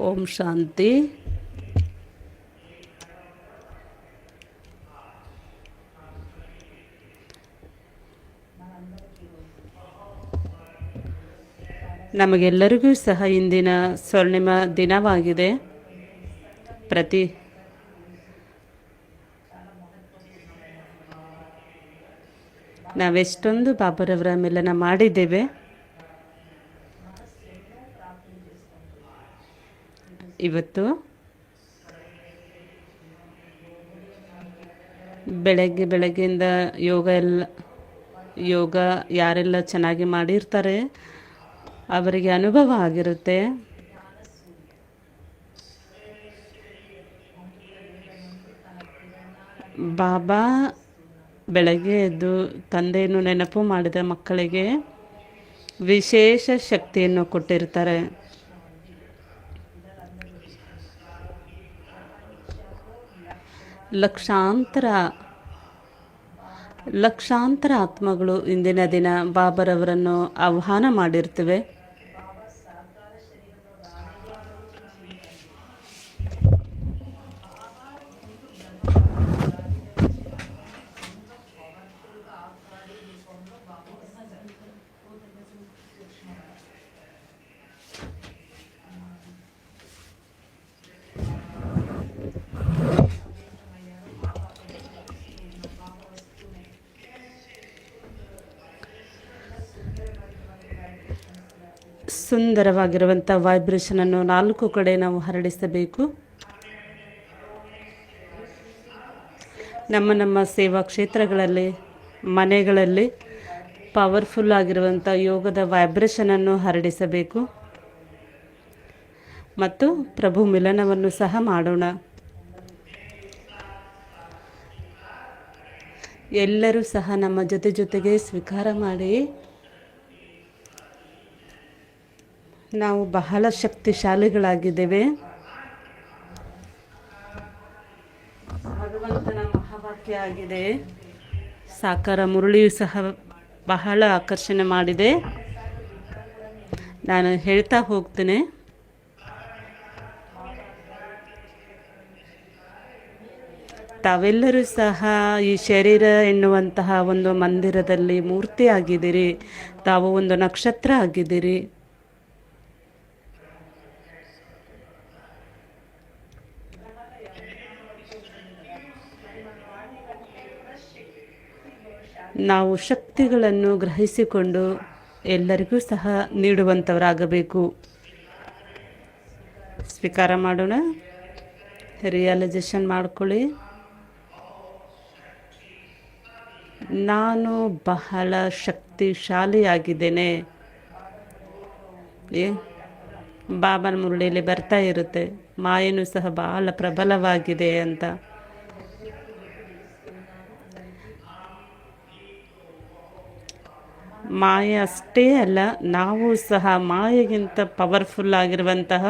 ಓಂ ಶಾಂತಿ. ನಮಗೆಲ್ಲರಿಗೂ ಸಹ ಇಂದಿನ ಸ್ವರ್ಣಿಮ ದಿನವಾಗಿದೆ. ನಾವೆಷ್ಟೊಂದು ಬಾಬರವರ ಮಿಲನ ಮಾಡಿದ್ದೇವೆ. ಇವತ್ತು ಬೆಳಗ್ಗೆಯಿಂದ ಯೋಗ ಯಾರೆಲ್ಲ ಚೆನ್ನಾಗಿ ಮಾಡಿರ್ತಾರೆ ಅವರಿಗೆ ಅನುಭವ ಆಗಿರುತ್ತೆ. ಬಾಬಾ ಬೆಳಗ್ಗೆ ಎದ್ದು ತಂದೆಯನ್ನು ನೆನಪು ಮಾಡಿದ ಮಕ್ಕಳಿಗೆ ವಿಶೇಷ ಶಕ್ತಿಯನ್ನು ಕೊಟ್ಟಿರ್ತಾರೆ. ಲಕ್ಷಾಂತರ ಆತ್ಮಗಳು ಇಂದಿನ ದಿನ ಬಾಬರವರನ್ನು ಆಹ್ವಾನ ಮಾಡಿರ್ತವೆ. ಸುಂದರವಾಗಿರುವಂಥ ವೈಬ್ರೇಷನನ್ನು 4 ಕಡೆ ನಾವು ಹರಡಿಸಬೇಕು. ನಮ್ಮ ಸೇವಾ ಕ್ಷೇತ್ರಗಳಲ್ಲಿ, ಮನೆಗಳಲ್ಲಿ ಪವರ್ಫುಲ್ ಆಗಿರುವಂಥ ಯೋಗದ ವೈಬ್ರೇಷನನ್ನು ಹರಡಿಸಬೇಕು ಮತ್ತು ಪ್ರಭು ಮಿಲನವನ್ನು ಸಹ ಮಾಡೋಣ. ಎಲ್ಲರೂ ಸಹ ನಮ್ಮ ಜೊತೆಗೆ ಸ್ವೀಕಾರ ಮಾಡಿ. ನಾವು ಬಹಳ ಶಕ್ತಿಶಾಲಿಗಳಾಗಿದ್ದೇವೆ. ಭಗವಂತನ ಮಹಾವಾಕ್ಯ ಆಗಿದೆ. ಸಾಕಾರ ಮುರಳಿಯು ಸಹ ಬಹಳ ಆಕರ್ಷಣೆ ಮಾಡಿದೆ. ನಾನು ಹೇಳ್ತಾ ಹೋಗ್ತೇನೆ. ತಾವೆಲ್ಲರೂ ಸಹ ಈ ಶರೀರ ಎನ್ನುವಂತಹ ಒಂದು ಮಂದಿರದಲ್ಲಿ ಮೂರ್ತಿ ಆಗಿದ್ದೀರಿ. ತಾವು ಒಂದು ನಕ್ಷತ್ರ ಆಗಿದ್ದೀರಿ. ನಾವು ಶಕ್ತಿಗಳನ್ನು ಗ್ರಹಿಸಿಕೊಂಡು ಎಲ್ಲರಿಗೂ ಸಹ ನೀಡುವಂಥವರಾಗಬೇಕು. ಸ್ವೀಕಾರ ಮಾಡೋಣ. ರಿಯಲೈಸೇಷನ್ ಮಾಡ್ಕೊಳ್ಳಿ. ನಾನು ಬಹಳ ಶಕ್ತಿಶಾಲಿಯಾಗಿದ್ದೇನೆ. ಬಾಬನ ಮುರಳಿಯಲ್ಲಿ ಬರ್ತಾ ಇರುತ್ತೆ, ಮಾಯೆನೂ ಸಹ ಬಹಳ ಪ್ರಬಲವಾಗಿದೆ ಅಂತ. ಮಾಯೆ ಅಷ್ಟೇ ಅಲ್ಲ, ನಾವು ಸಹ ಮಾಯೆಗಿಂತ ಪವರ್ಫುಲ್ ಆಗಿರುವಂತಹ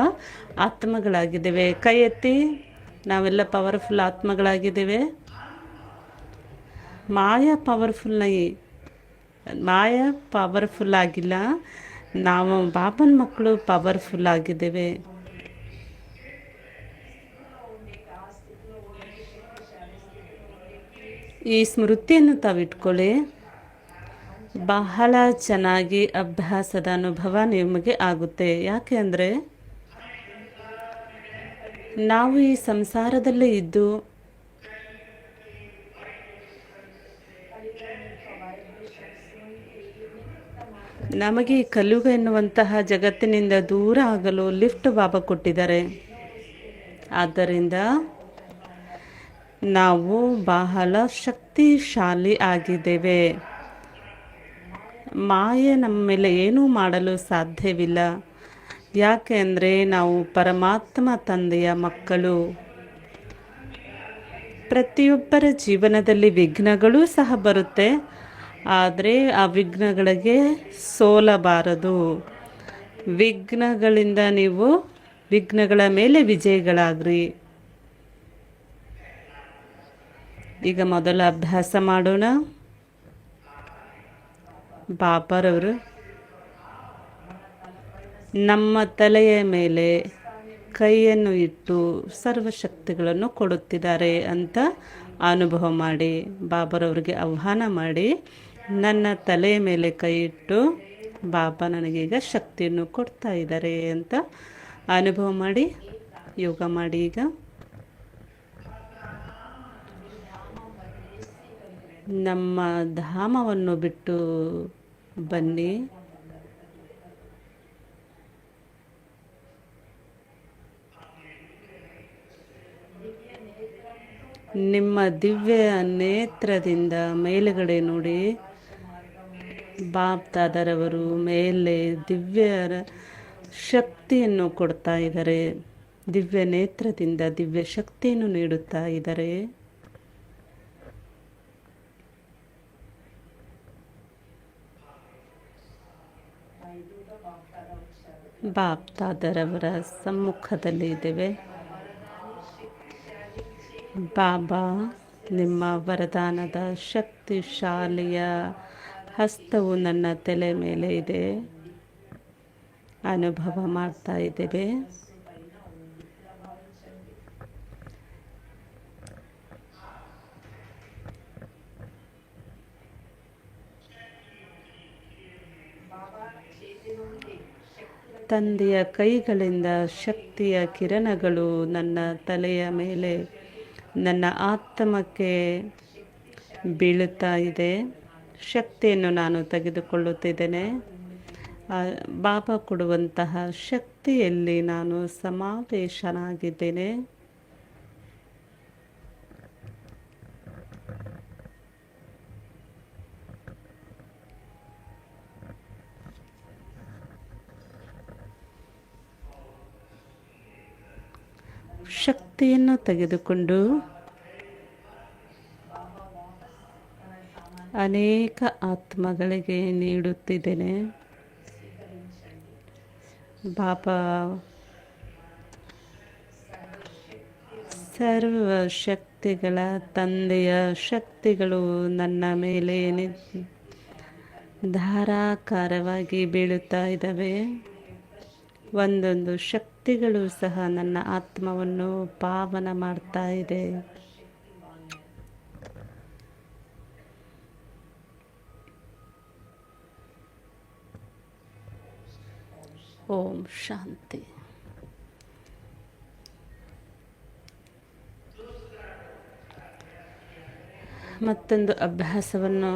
ಆತ್ಮಗಳಾಗಿದ್ದೇವೆ. ಕೈ ಎತ್ತಿ. ನಾವೆಲ್ಲ ಪವರ್ಫುಲ್ ಆತ್ಮಗಳಾಗಿದ್ದೇವೆ. ಮಾಯಾ ಪವರ್ಫುಲ್ ಆಗಿಲ್ಲ. ನಾವು ಬಾಬನ ಮಕ್ಕಳು ಪವರ್ಫುಲ್ ಆಗಿದ್ದೇವೆ. ಈ ಸ್ಮೃತಿಯನ್ನು ತಾವಿಟ್ಕೊಳ್ಳಿ. ಬಹಳ ಚೆನ್ನಾಗಿ ಅಭ್ಯಾಸದ ಅನುಭವ ನಿಮಗೆ ಆಗುತ್ತೆ. ಯಾಕೆ ಅಂದರೆ ನಾವು ಈ ಸಂಸಾರದಲ್ಲೇ ಇದ್ದು ನಮಗೆ ಕಲಿಯುಗ ಎನ್ನುವಂತಹ ಜಗತ್ತಿನಿಂದ ದೂರ ಆಗಲು ಲಿಫ್ಟ್ ಬಾಬಾ ಕೊಟ್ಟಿದ್ದಾರೆ. ಆದ್ದರಿಂದ ನಾವು ಬಹಳ ಶಕ್ತಿಶಾಲಿ ಆಗಿದ್ದೇವೆ. ಮಾಯೆ ನಮ್ಮ ಮೇಲೆ ಏನೂ ಮಾಡಲು ಸಾಧ್ಯವಿಲ್ಲ. ಯಾಕೆ ಅಂದರೆ ನಾವು ಪರಮಾತ್ಮ ತಂದೆಯ ಮಕ್ಕಳು. ಪ್ರತಿಯೊಬ್ಬರ ಜೀವನದಲ್ಲಿ ವಿಘ್ನಗಳೂ ಸಹ ಬರುತ್ತೆ. ಆದರೆ ಆ ವಿಘ್ನಗಳಿಗೆ ಸೋಲಬಾರದು. ವಿಘ್ನಗಳ ಮೇಲೆ ವಿಜಯಗಳಾಗ್ರಿ. ಈಗ ಮೊದಲ ಅಭ್ಯಾಸ ಮಾಡೋಣ. ಬಾಬಾರವರು ನಮ್ಮ ತಲೆಯ ಮೇಲೆ ಕೈಯನ್ನು ಇಟ್ಟು ಸರ್ವಶಕ್ತಿಗಳನ್ನು ಕೊಡುತ್ತಿದ್ದಾರೆ ಅಂತ ಅನುಭವ ಮಾಡಿ, ಬಾಬರವರಿಗೆ ಆಹ್ವಾನ ಮಾಡಿ ನನ್ನ ತಲೆಯ ಮೇಲೆ ಕೈ ಇಟ್ಟು ಬಾಬಾ ನನಗೀಗ ಶಕ್ತಿಯನ್ನು ಕೊಡ್ತಾ ಇದ್ದಾರೆ ಅಂತ ಅನುಭವ ಮಾಡಿ ಯೋಗ ಮಾಡಿ. ಈಗ ನಮ್ಮ ಧಾಮವನ್ನು ಬಿಟ್ಟು ಬನ್ನಿ. ನಿಮ್ಮ ದಿವ್ಯ ನೇತ್ರದಿಂದ ಮೇಲುಗಡೆ ನೋಡಿ. ಬಾಬ್ ದಾದಾರವರು ಮೇಲೆ ದಿವ್ಯ ಶಕ್ತಿಯನ್ನು ಕೊಡ್ತಾ ಇದ್ದಾರೆ. ದಿವ್ಯ ನೇತ್ರದಿಂದ ದಿವ್ಯ ಶಕ್ತಿಯನ್ನು ನೀಡುತ್ತಾ ಇದ್ದಾರೆ. ಬಾಬ್ ದಾದಾರವರ ಸಮ್ಮುಖದಲ್ಲಿ ಇದ್ದೇವೆ. ಬಾಬಾ ನಿಮ್ಮ ವರದಾನದ ಶಕ್ತಿಶಾಲಿಯ ಹಸ್ತವು ನನ್ನ ತಲೆ ಮೇಲೆ ಇದೆ, ಅನುಭವ ಮಾಡ್ತಾ ಇದ್ದೇವೆ. ತಂದೆಯ ಕೈಗಳಿಂದ ಶಕ್ತಿಯ ಕಿರಣಗಳು ನನ್ನ ತಲೆಯ ಮೇಲೆ ನನ್ನ ಆತ್ಮಕ್ಕೆ ಬೀಳುತ್ತಾ ಇದೆ. ಶಕ್ತಿಯನ್ನು ನಾನು ತೆಗೆದುಕೊಳ್ಳುತ್ತಿದ್ದೇನೆ. ಬಾಬಾ ಕೊಡುವಂತಹ ಶಕ್ತಿಯಲ್ಲಿ ನಾನು ಸಮಾವೇಶನಾಗಿದ್ದೇನೆ. ಶಕ್ತಿಯನ್ನು ತೆಗೆದುಕೊಂಡು ಅನೇಕ ಆತ್ಮಗಳಿಗೆ ನೀಡುತ್ತಿದ್ದೇನೆ. ಬಾಬಾ ಸರ್ವ ಶಕ್ತಿಗಳ ತಂದೆಯ ಶಕ್ತಿಗಳು ನನ್ನ ಮೇಲೆ ಧಾರಾಕಾರವಾಗಿ ಬೀಳುತ್ತಾ ಇದ್ದಾವೆ. ಒಂದೊಂದು ಶಕ್ತಿಗಳು ಸಹ ನನ್ನ ಆತ್ಮವನ್ನು ಪಾವನ ಮಾಡ್ತಾ ಇದೆ. ಓಂ ಶಾಂತಿ. ಮತ್ತೊಂದು ಅಭ್ಯಾಸವನ್ನು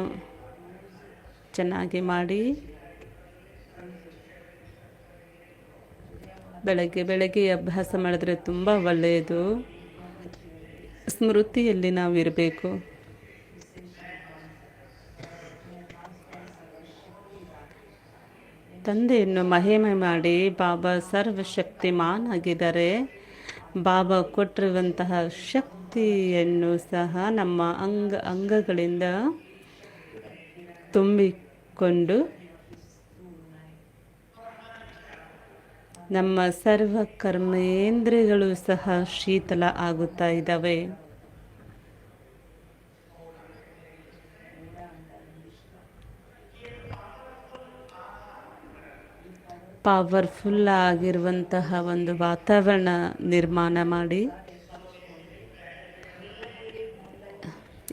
ಚೆನ್ನಾಗಿ ಮಾಡಿ. ಬೆಳಗ್ಗೆ ಅಭ್ಯಾಸ ಮಾಡಿದ್ರೆ ತುಂಬ ಒಳ್ಳೆಯದು. ಸ್ಮೃತಿಯಲ್ಲಿ ನಾವು ಇರಬೇಕು. ತಂದೆಯನ್ನು ಮಹಿಮೆ ಮಾಡಿ ಬಾಬಾ ಸರ್ವಶಕ್ತಿಮಾನ್ ಆಗಿದ್ದಾರೆ. ಬಾಬಾ ಕೊಟ್ಟಿರುವಂತಹ ಶಕ್ತಿಯನ್ನು ಸಹ ನಮ್ಮ ಅಂಗಗಳಿಂದ ತುಂಬಿಕೊಂಡು ನಮ್ಮ ಸರ್ವ ಕರ್ಮೇಂದ್ರಿಯಗಳು ಸಹ ಶೀತಲ ಆಗುತ್ತಾ ಇದ್ದಾವೆ. ಪವರ್ಫುಲ್ ಆಗಿರುವಂತಹ ಒಂದು ವಾತಾವರಣ ನಿರ್ಮಾಣ ಮಾಡಿ.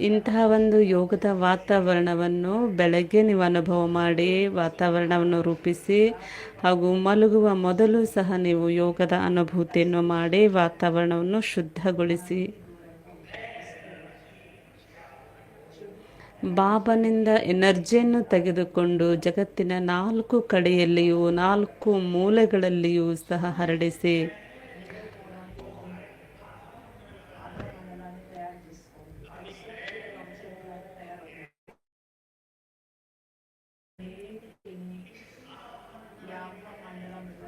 ಇಂತಹ ಒಂದು ಯೋಗದ ವಾತಾವರಣವನ್ನು ಬೆಳಗ್ಗೆ ನೀವು ಅನುಭವ ಮಾಡಿ ವಾತಾವರಣವನ್ನು ರೂಪಿಸಿ, ಹಾಗೂ ಮಲಗುವ ಮೊದಲು ಸಹ ನೀವು ಯೋಗದ ಅನುಭೂತಿಯನ್ನು ಮಾಡಿ ವಾತಾವರಣವನ್ನು ಶುದ್ಧಗೊಳಿಸಿ. ಬಾಬನಿಂದ ಎನರ್ಜಿಯನ್ನು ತೆಗೆದುಕೊಂಡು ಜಗತ್ತಿನ 4 ಕಡೆಯಲ್ಲಿಯೂ 4 ಮೂಲೆಗಳಲ್ಲಿಯೂ ಸಹ ಹರಡಿಸಿ.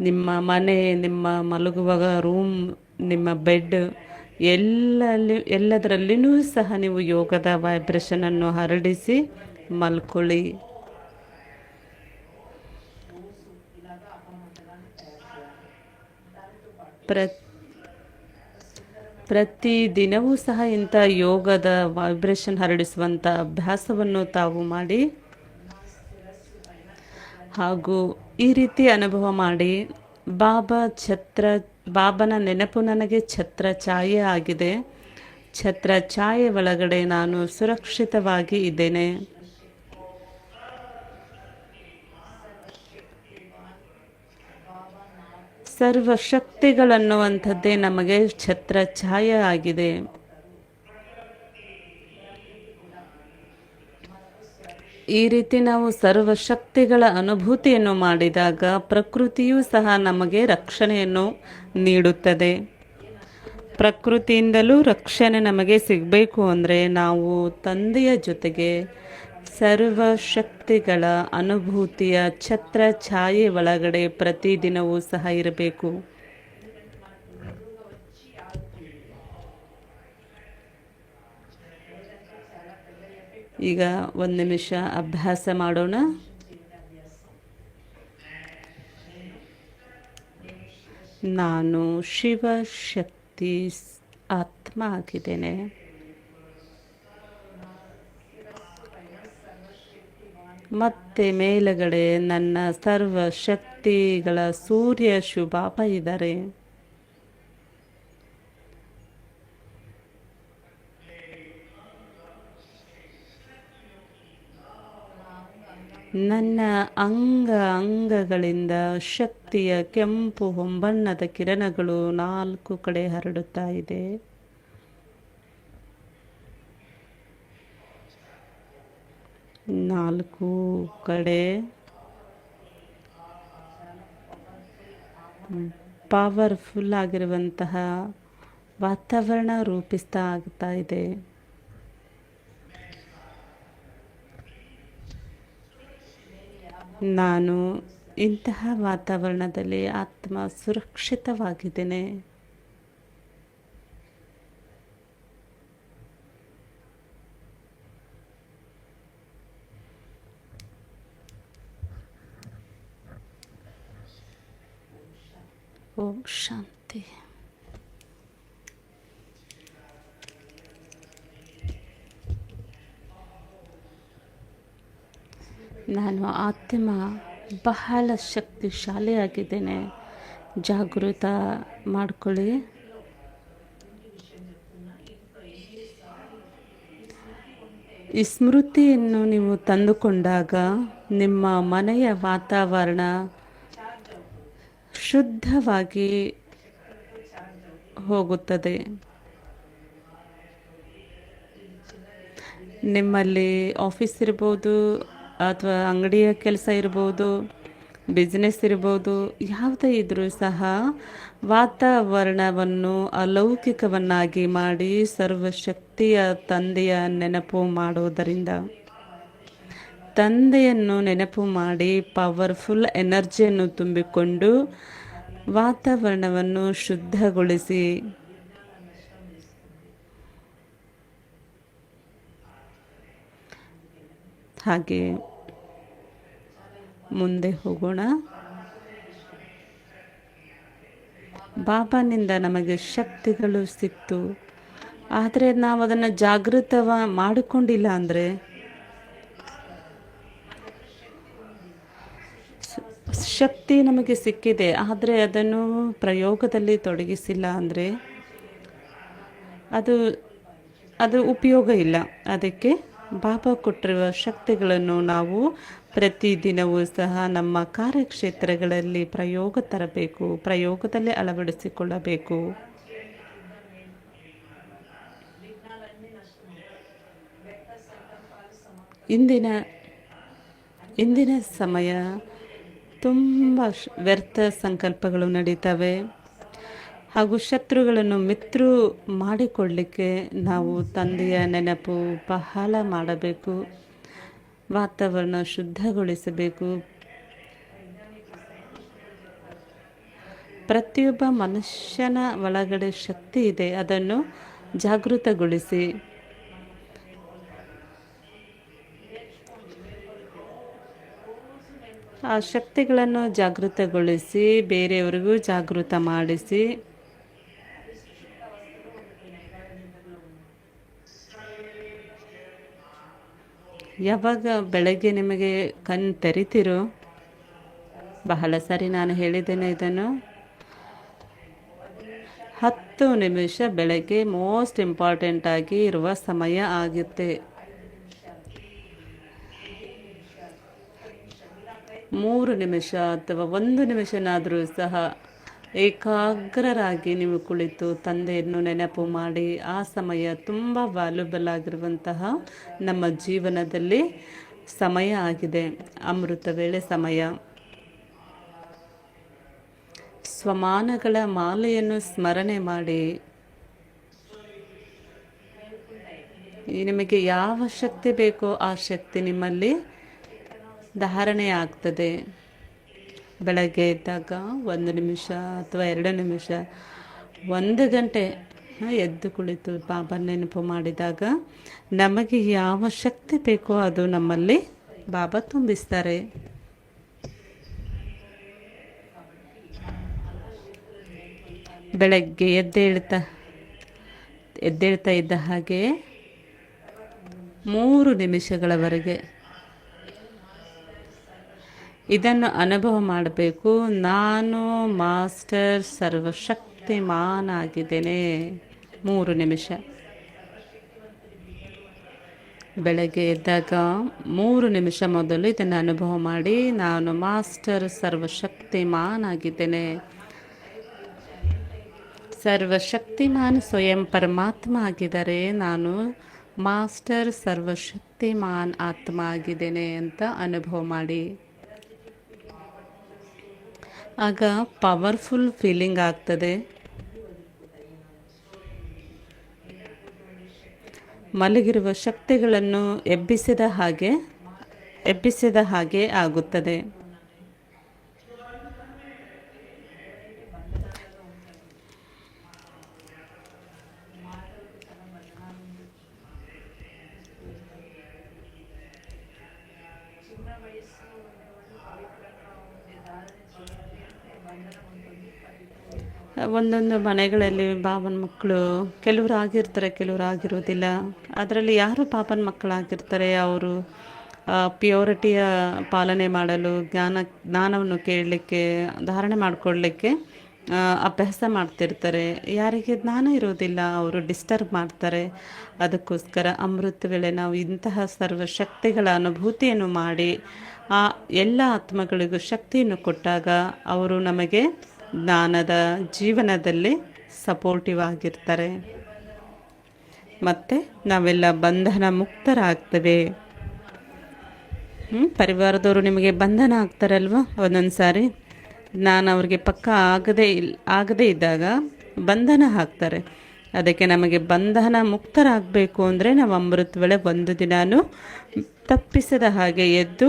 ನಿಮ್ಮ ಮನೆ, ನಿಮ್ಮ ಮಲಗುವ ರೂಮ್, ನಿಮ್ಮ ಬೆಡ್ ಎಲ್ಲದರಲ್ಲಿಯೂ ಸಹ ನೀವು ಯೋಗದ ವೈಬ್ರೇಷನನ್ನು ಹರಡಿಸಿ ಮಲ್ಕೊಳ್ಳಿ. ಪ್ರತಿ ದಿನವೂ ಸಹ ಇಂಥ ಯೋಗದ ವೈಬ್ರೇಷನ್ ಹರಡಿಸುವಂಥ ಅಭ್ಯಾಸವನ್ನು ತಾವು ಮಾಡಿ. ಹಾಗೂ ಈ ರೀತಿ ಅನುಭವ ಮಾಡಿ, ಬಾಬಾ ಛತ್ರ ಬಾಬನ ನೆನಪು ನನಗೆ ಛತ್ರ ಛಾಯೆ ಆಗಿದೆ. ಛತ್ರ ಛಾಯೆ ಒಳಗಡೆ ನಾನು ಸುರಕ್ಷಿತವಾಗಿ ಇದ್ದೇನೆ. ಸರ್ವಶಕ್ತಿಗಳನ್ನುವಂಥದ್ದೇ ನಮಗೆ ಛತ್ರ ಛಾಯೆ ಆಗಿದೆ. ಈ ರೀತಿ ನಾವು ಸರ್ವಶಕ್ತಿಗಳ ಅನುಭೂತಿಯನ್ನು ಮಾಡಿದಾಗ ಪ್ರಕೃತಿಯೂ ಸಹ ನಮಗೆ ರಕ್ಷಣೆಯನ್ನು ನೀಡುತ್ತದೆ. ಪ್ರಕೃತಿಯಿಂದಲೂ ರಕ್ಷಣೆ ನಮಗೆ ಸಿಗಬೇಕು ಅಂದರೆ ನಾವು ತಂದೆಯ ಜೊತೆಗೆ ಸರ್ವಶಕ್ತಿಗಳ ಅನುಭೂತಿಯ ಛತ್ರ ಛಾಯೆ ಒಳಗಡೆ ಪ್ರತಿದಿನವೂ ಸಹ ಇರಬೇಕು. ಈಗ 1 ನಿಮಿಷ ಅಭ್ಯಾಸ ಮಾಡೋಣ. ನಾನು ಶಿವಶಕ್ತಿ ಆತ್ಮ ಆಗಿದ್ದೇನೆ. ಮತ್ತೆ ಮೇಲುಗಡೆ ನನ್ನ ಸರ್ವಶಕ್ತಿಗಳ ಸೂರ್ಯ ಶುಭಾಪ ಇದ್ದಾರೆ. ನನ್ನ ಅಂಗಗಳಿಂದ ಶಕ್ತಿಯ ಕೆಂಪು ಹೊಂಬಣ್ಣದ ಕಿರಣಗಳು 4 ಕಡೆ ಹರಡುತ್ತಾ ಇದೆ. ನಾಲ್ಕು ಕಡೆ ಪವರ್ಫುಲ್ ಆಗಿರುವಂತಹ ವಾತಾವರಣ ರೂಪಿಸ್ತಾ ಆಗ್ತಾ ಇದೆ. ನಾನು ಇಂತಹ ವಾತಾವರಣದಲ್ಲಿ ಆತ್ಮ ಸುರಕ್ಷಿತವಾಗಿದ್ದೇನೆ. ಓಂ ಶಾಂತಿ. ನಾನು ಆತ್ಮ ಬಹಳ ಶಕ್ತಿಶಾಲಿಯಾಗಿದ್ದೇನೆ. ಜಾಗೃತ ಮಾಡಿಕೊಳ್ಳಿ. ಈ ಸ್ಮೃತಿಯನ್ನು ನೀವು ತಂದುಕೊಂಡಾಗ ನಿಮ್ಮ ಮನೆಯ ವಾತಾವರಣ ಶುದ್ಧವಾಗಿ ಹೋಗುತ್ತದೆ. ನಿಮ್ಮಲ್ಲಿ ಆಫೀಸ್ ಇರ್ಬೋದು, ಅಥವಾ ಅಂಗಡಿಯ ಕೆಲಸ ಇರ್ಬೋದು, ಬಿಸ್ನೆಸ್ ಇರ್ಬೋದು, ಯಾವುದೇ ಇದ್ರೂ ಸಹ ವಾತಾವರಣವನ್ನು ಅಲೌಕಿಕವನ್ನಾಗಿ ಮಾಡಿ ಸರ್ವಶಕ್ತಿಯ ತಂದೆಯ ನೆನಪು ಮಾಡುವುದರಿಂದ, ತಂದೆಯನ್ನು ನೆನಪು ಮಾಡಿ ಪವರ್ಫುಲ್ ಎನರ್ಜಿಯನ್ನು ತುಂಬಿಕೊಂಡು ವಾತಾವರಣವನ್ನು ಶುದ್ಧಗೊಳಿಸಿ ಹಾಗೆ ಮುಂದೆ ಹೋಗೋಣ. ಬಾಬಾನಿಂದ ನಮಗೆ ಶಕ್ತಿಗಳು ಸಿಕ್ತು, ಆದರೆ ನಾವು ಅದನ್ನು ಜಾಗೃತ ಮಾಡಿಕೊಂಡಿಲ್ಲ ಅಂದರೆ, ಶಕ್ತಿ ನಮಗೆ ಸಿಕ್ಕಿದೆ ಆದರೆ ಅದನ್ನು ಪ್ರಯೋಗದಲ್ಲಿ ತೊಡಗಿಸಿಲ್ಲ ಅಂದರೆ ಅದು ಉಪಯೋಗ ಇಲ್ಲ. ಅದಕ್ಕೆ ಬಾಬಾ ಕೊಟ್ಟಿರುವ ಶಕ್ತಿಗಳನ್ನು ನಾವು ಪ್ರತಿದಿನವೂ ಸಹ ನಮ್ಮ ಕಾರ್ಯಕ್ಷೇತ್ರಗಳಲ್ಲಿ ಪ್ರಯೋಗ ತರಬೇಕು, ಪ್ರಯೋಗದಲ್ಲಿ ಅಳವಡಿಸಿಕೊಳ್ಳಬೇಕು. ಇಂದಿನ ಸಮಯ ತುಂಬ ವ್ಯರ್ಥ ಸಂಕಲ್ಪಗಳು ನಡೀತವೆ ಹಾಗೂ ಶತ್ರುಗಳನ್ನು ಮಿತ್ರ ಮಾಡಿಕೊಳ್ಳಲಿಕ್ಕೆ ನಾವು ತಂದೆಯ ನೆನಪು ಬಹಳ ಮಾಡಬೇಕು. ವಾತಾವರಣ ಶುದ್ಧಗೊಳಿಸಬೇಕು. ಪ್ರತಿಯೊಬ್ಬ ಮನುಷ್ಯನ ಒಳಗಡೆ ಶಕ್ತಿ ಇದೆ, ಅದನ್ನು ಜಾಗೃತಗೊಳಿಸಿ. ಆ ಶಕ್ತಿಗಳನ್ನು ಜಾಗೃತಗೊಳಿಸಿ ಬೇರೆಯವರಿಗೂ ಜಾಗೃತ ಮಾಡಿಸಿ ಯಾವಾಗ ಬೆಳಗ್ಗೆ ನಿಮಗೆ ಕಣ್ಣು ತೆರಿತಿರೋ ಬಹಳ ಸರಿ ನಾನು ಹೇಳಿದ್ದೇನೆ ಇದನ್ನು. 10 ನಿಮಿಷ ಬೆಳಗ್ಗೆ ಮೋಸ್ಟ್ ಇಂಪಾರ್ಟೆಂಟ್ ಆಗಿ ಇರುವ ಸಮಯ ಆಗುತ್ತೆ. 3 ನಿಮಿಷ ಅಥವಾ 1 ನಿಮಿಷನಾದರೂ ಸಹ ಏಕಾಗ್ರರಾಗಿ ನೀವು ಕುಳಿತು ತಂದೆಯನ್ನು ನೆನಪು ಮಾಡಿ, ಆ ಸಮಯ ತುಂಬ ವ್ಯಾಲ್ಯುಬಲ್ ಆಗಿರುವಂತಹ ನಮ್ಮ ಜೀವನದಲ್ಲಿ ಸಮಯ ಆಗಿದೆ, ಅಮೃತ ವೇಳೆ ಸಮಯ. ಸ್ವಮಾನಗಳ ಮಾಲೆಯನ್ನು ಸ್ಮರಣೆ ಮಾಡಿ. ನಿಮಗೆ ಯಾವ ಶಕ್ತಿ ಬೇಕೋ ಆ ಶಕ್ತಿ ನಿಮ್ಮಲ್ಲಿ ಧಾರಣೆ ಆಗ್ತದೆ. ಬೆಳಗ್ಗೆ ಎದ್ದಾಗ 1 ನಿಮಿಷ ಅಥವಾ 2 ನಿಮಿಷ, 1 ಗಂಟೆ ಎದ್ದು ಕುಳಿತು ಬಾಬಾ ನೆನಪು ಮಾಡಿದಾಗ ನಮಗೆ ಯಾವ ಶಕ್ತಿ ಬೇಕೋ ಅದು ನಮ್ಮಲ್ಲಿ ಬಾಬಾ ತುಂಬಿಸ್ತಾರೆ. ಬೆಳಗ್ಗೆ ಎದ್ದೇಳ್ತಾ ಇದ್ದ ಹಾಗೆ 3 ನಿಮಿಷಗಳವರೆಗೆ ಇದನ್ನು ಅನುಭವ ಮಾಡಬೇಕು. ನಾನು ಮಾಸ್ಟರ್ ಸರ್ವಶಕ್ತಿಮಾನ್ ಆಗಿದ್ದೇನೆ. 3 ನಿಮಿಷ ಬೆಳಗ್ಗೆ ಎದ್ದಾಗ 3 ನಿಮಿಷ ಮೊದಲು ಇದನ್ನು ಅನುಭವ ಮಾಡಿ, ನಾನು ಮಾಸ್ಟರ್ ಸರ್ವಶಕ್ತಿಮಾನ್ ಆಗಿದ್ದೇನೆ. ಸರ್ವಶಕ್ತಿಮಾನ್ ಸ್ವಯಂ ಪರಮಾತ್ಮ ಆಗಿದ್ದಾರೆ, ನಾನು ಮಾಸ್ಟರ್ ಸರ್ವಶಕ್ತಿಮಾನ್ ಆತ್ಮ ಆಗಿದ್ದೇನೆ ಅಂತ ಅನುಭವ ಮಾಡಿ. ಆಗ ಪವರ್ಫುಲ್ ಫೀಲಿಂಗ್ ಆಗ್ತದೆ. ಮಲಗಿರುವ ಶಕ್ತಿಗಳನ್ನು ಎಬ್ಬಿಸಿದ ಹಾಗೆ ಆಗುತ್ತದೆ. ಒಂದೊಂದು ಮನೆಗಳಲ್ಲಿ ಬಾಬನ ಮಕ್ಕಳು ಕೆಲವರು ಆಗಿರ್ತಾರೆ, ಕೆಲವರು ಆಗಿರೋದಿಲ್ಲ. ಅದರಲ್ಲಿ ಯಾರು ಬಾಬನ ಮಕ್ಕಳಾಗಿರ್ತಾರೆ ಅವರು ಪ್ಯೂರಿಟಿಯ ಪಾಲನೆ ಮಾಡಲು, ಜ್ಞಾನವನ್ನು ಕೇಳಲಿಕ್ಕೆ, ಧಾರಣೆ ಮಾಡಿಕೊಳ್ಳಲಿಕ್ಕೆ ಅಭ್ಯಾಸ ಮಾಡ್ತಿರ್ತಾರೆ. ಯಾರಿಗೆ ಜ್ಞಾನ ಇರೋದಿಲ್ಲ ಅವರು ಡಿಸ್ಟರ್ಬ್ ಮಾಡ್ತಾರೆ. ಅದಕ್ಕೋಸ್ಕರ ಅಮೃತ ವೇಳೆ ನಾವು ಇಂತಹ ಸರ್ವಶಕ್ತಿಗಳ ಅನುಭೂತಿಯನ್ನು ಮಾಡಿ ಆ ಎಲ್ಲ ಆತ್ಮಗಳಿಗೂ ಶಕ್ತಿಯನ್ನು ಕೊಟ್ಟಾಗ ಅವರು ನಮಗೆ ಜ್ಞಾನದ ಜೀವನದಲ್ಲಿ ಸಪೋರ್ಟಿವ್ ಆಗಿರ್ತಾರೆ. ಮತ್ತು ನಾವೆಲ್ಲ ಬಂಧನ ಮುಕ್ತರಾಗ್ತೇವೆ. ಪರಿವಾರದವರು ನಿಮಗೆ ಬಂಧನ ಆಗ್ತಾರಲ್ವ ಒಂದೊಂದು ಸಾರಿ. ನಾನು ಅವ್ರಿಗೆ ಪಕ್ಕ ಆಗದೇ ಇದ್ದಾಗ ಬಂಧನ ಹಾಕ್ತಾರೆ. ಅದಕ್ಕೆ ನಮಗೆ ಬಂಧನ ಮುಕ್ತರಾಗಬೇಕು ಅಂದರೆ ನಾವು ಅಮೃತ ವೇಳೆ 1 ದಿನಾನು ತಪ್ಪಿಸದ ಹಾಗೆ ಎದ್ದು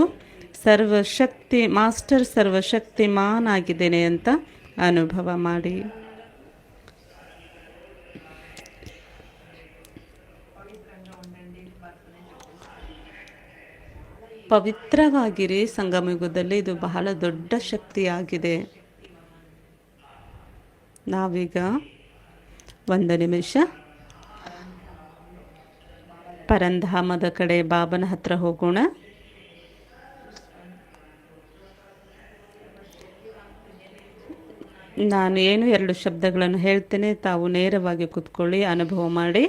ಮಾಸ್ಟರ್ ಸರ್ವಶಕ್ತಿಮಾನ್ ಆಗಿದ್ದೇನೆ ಅಂತ ಅನುಭವ ಮಾಡಿ. ಪವಿತ್ರವಾಗಿರಿ. ಸಂಗಮಯುಗದಲ್ಲಿ ಇದು ಬಹಳ ದೊಡ್ಡ ಶಕ್ತಿಯಾಗಿದೆ. ನಾವೀಗ 1 ನಿಮಿಷ ಪರಂಧಾಮದ ಕಡೆ ಬಾಬನ ಹತ್ರ ಹೋಗೋಣ. ನಾನು 2 ಶಬ್ದಗಳನ್ನು ಹೇಳ್ತೇನೆ, ತಾವು ನೇರವಾಗಿ ಕೂತ್ಕೊಳ್ಳಿ, ಅನುಭವ ಮಾಡಿ,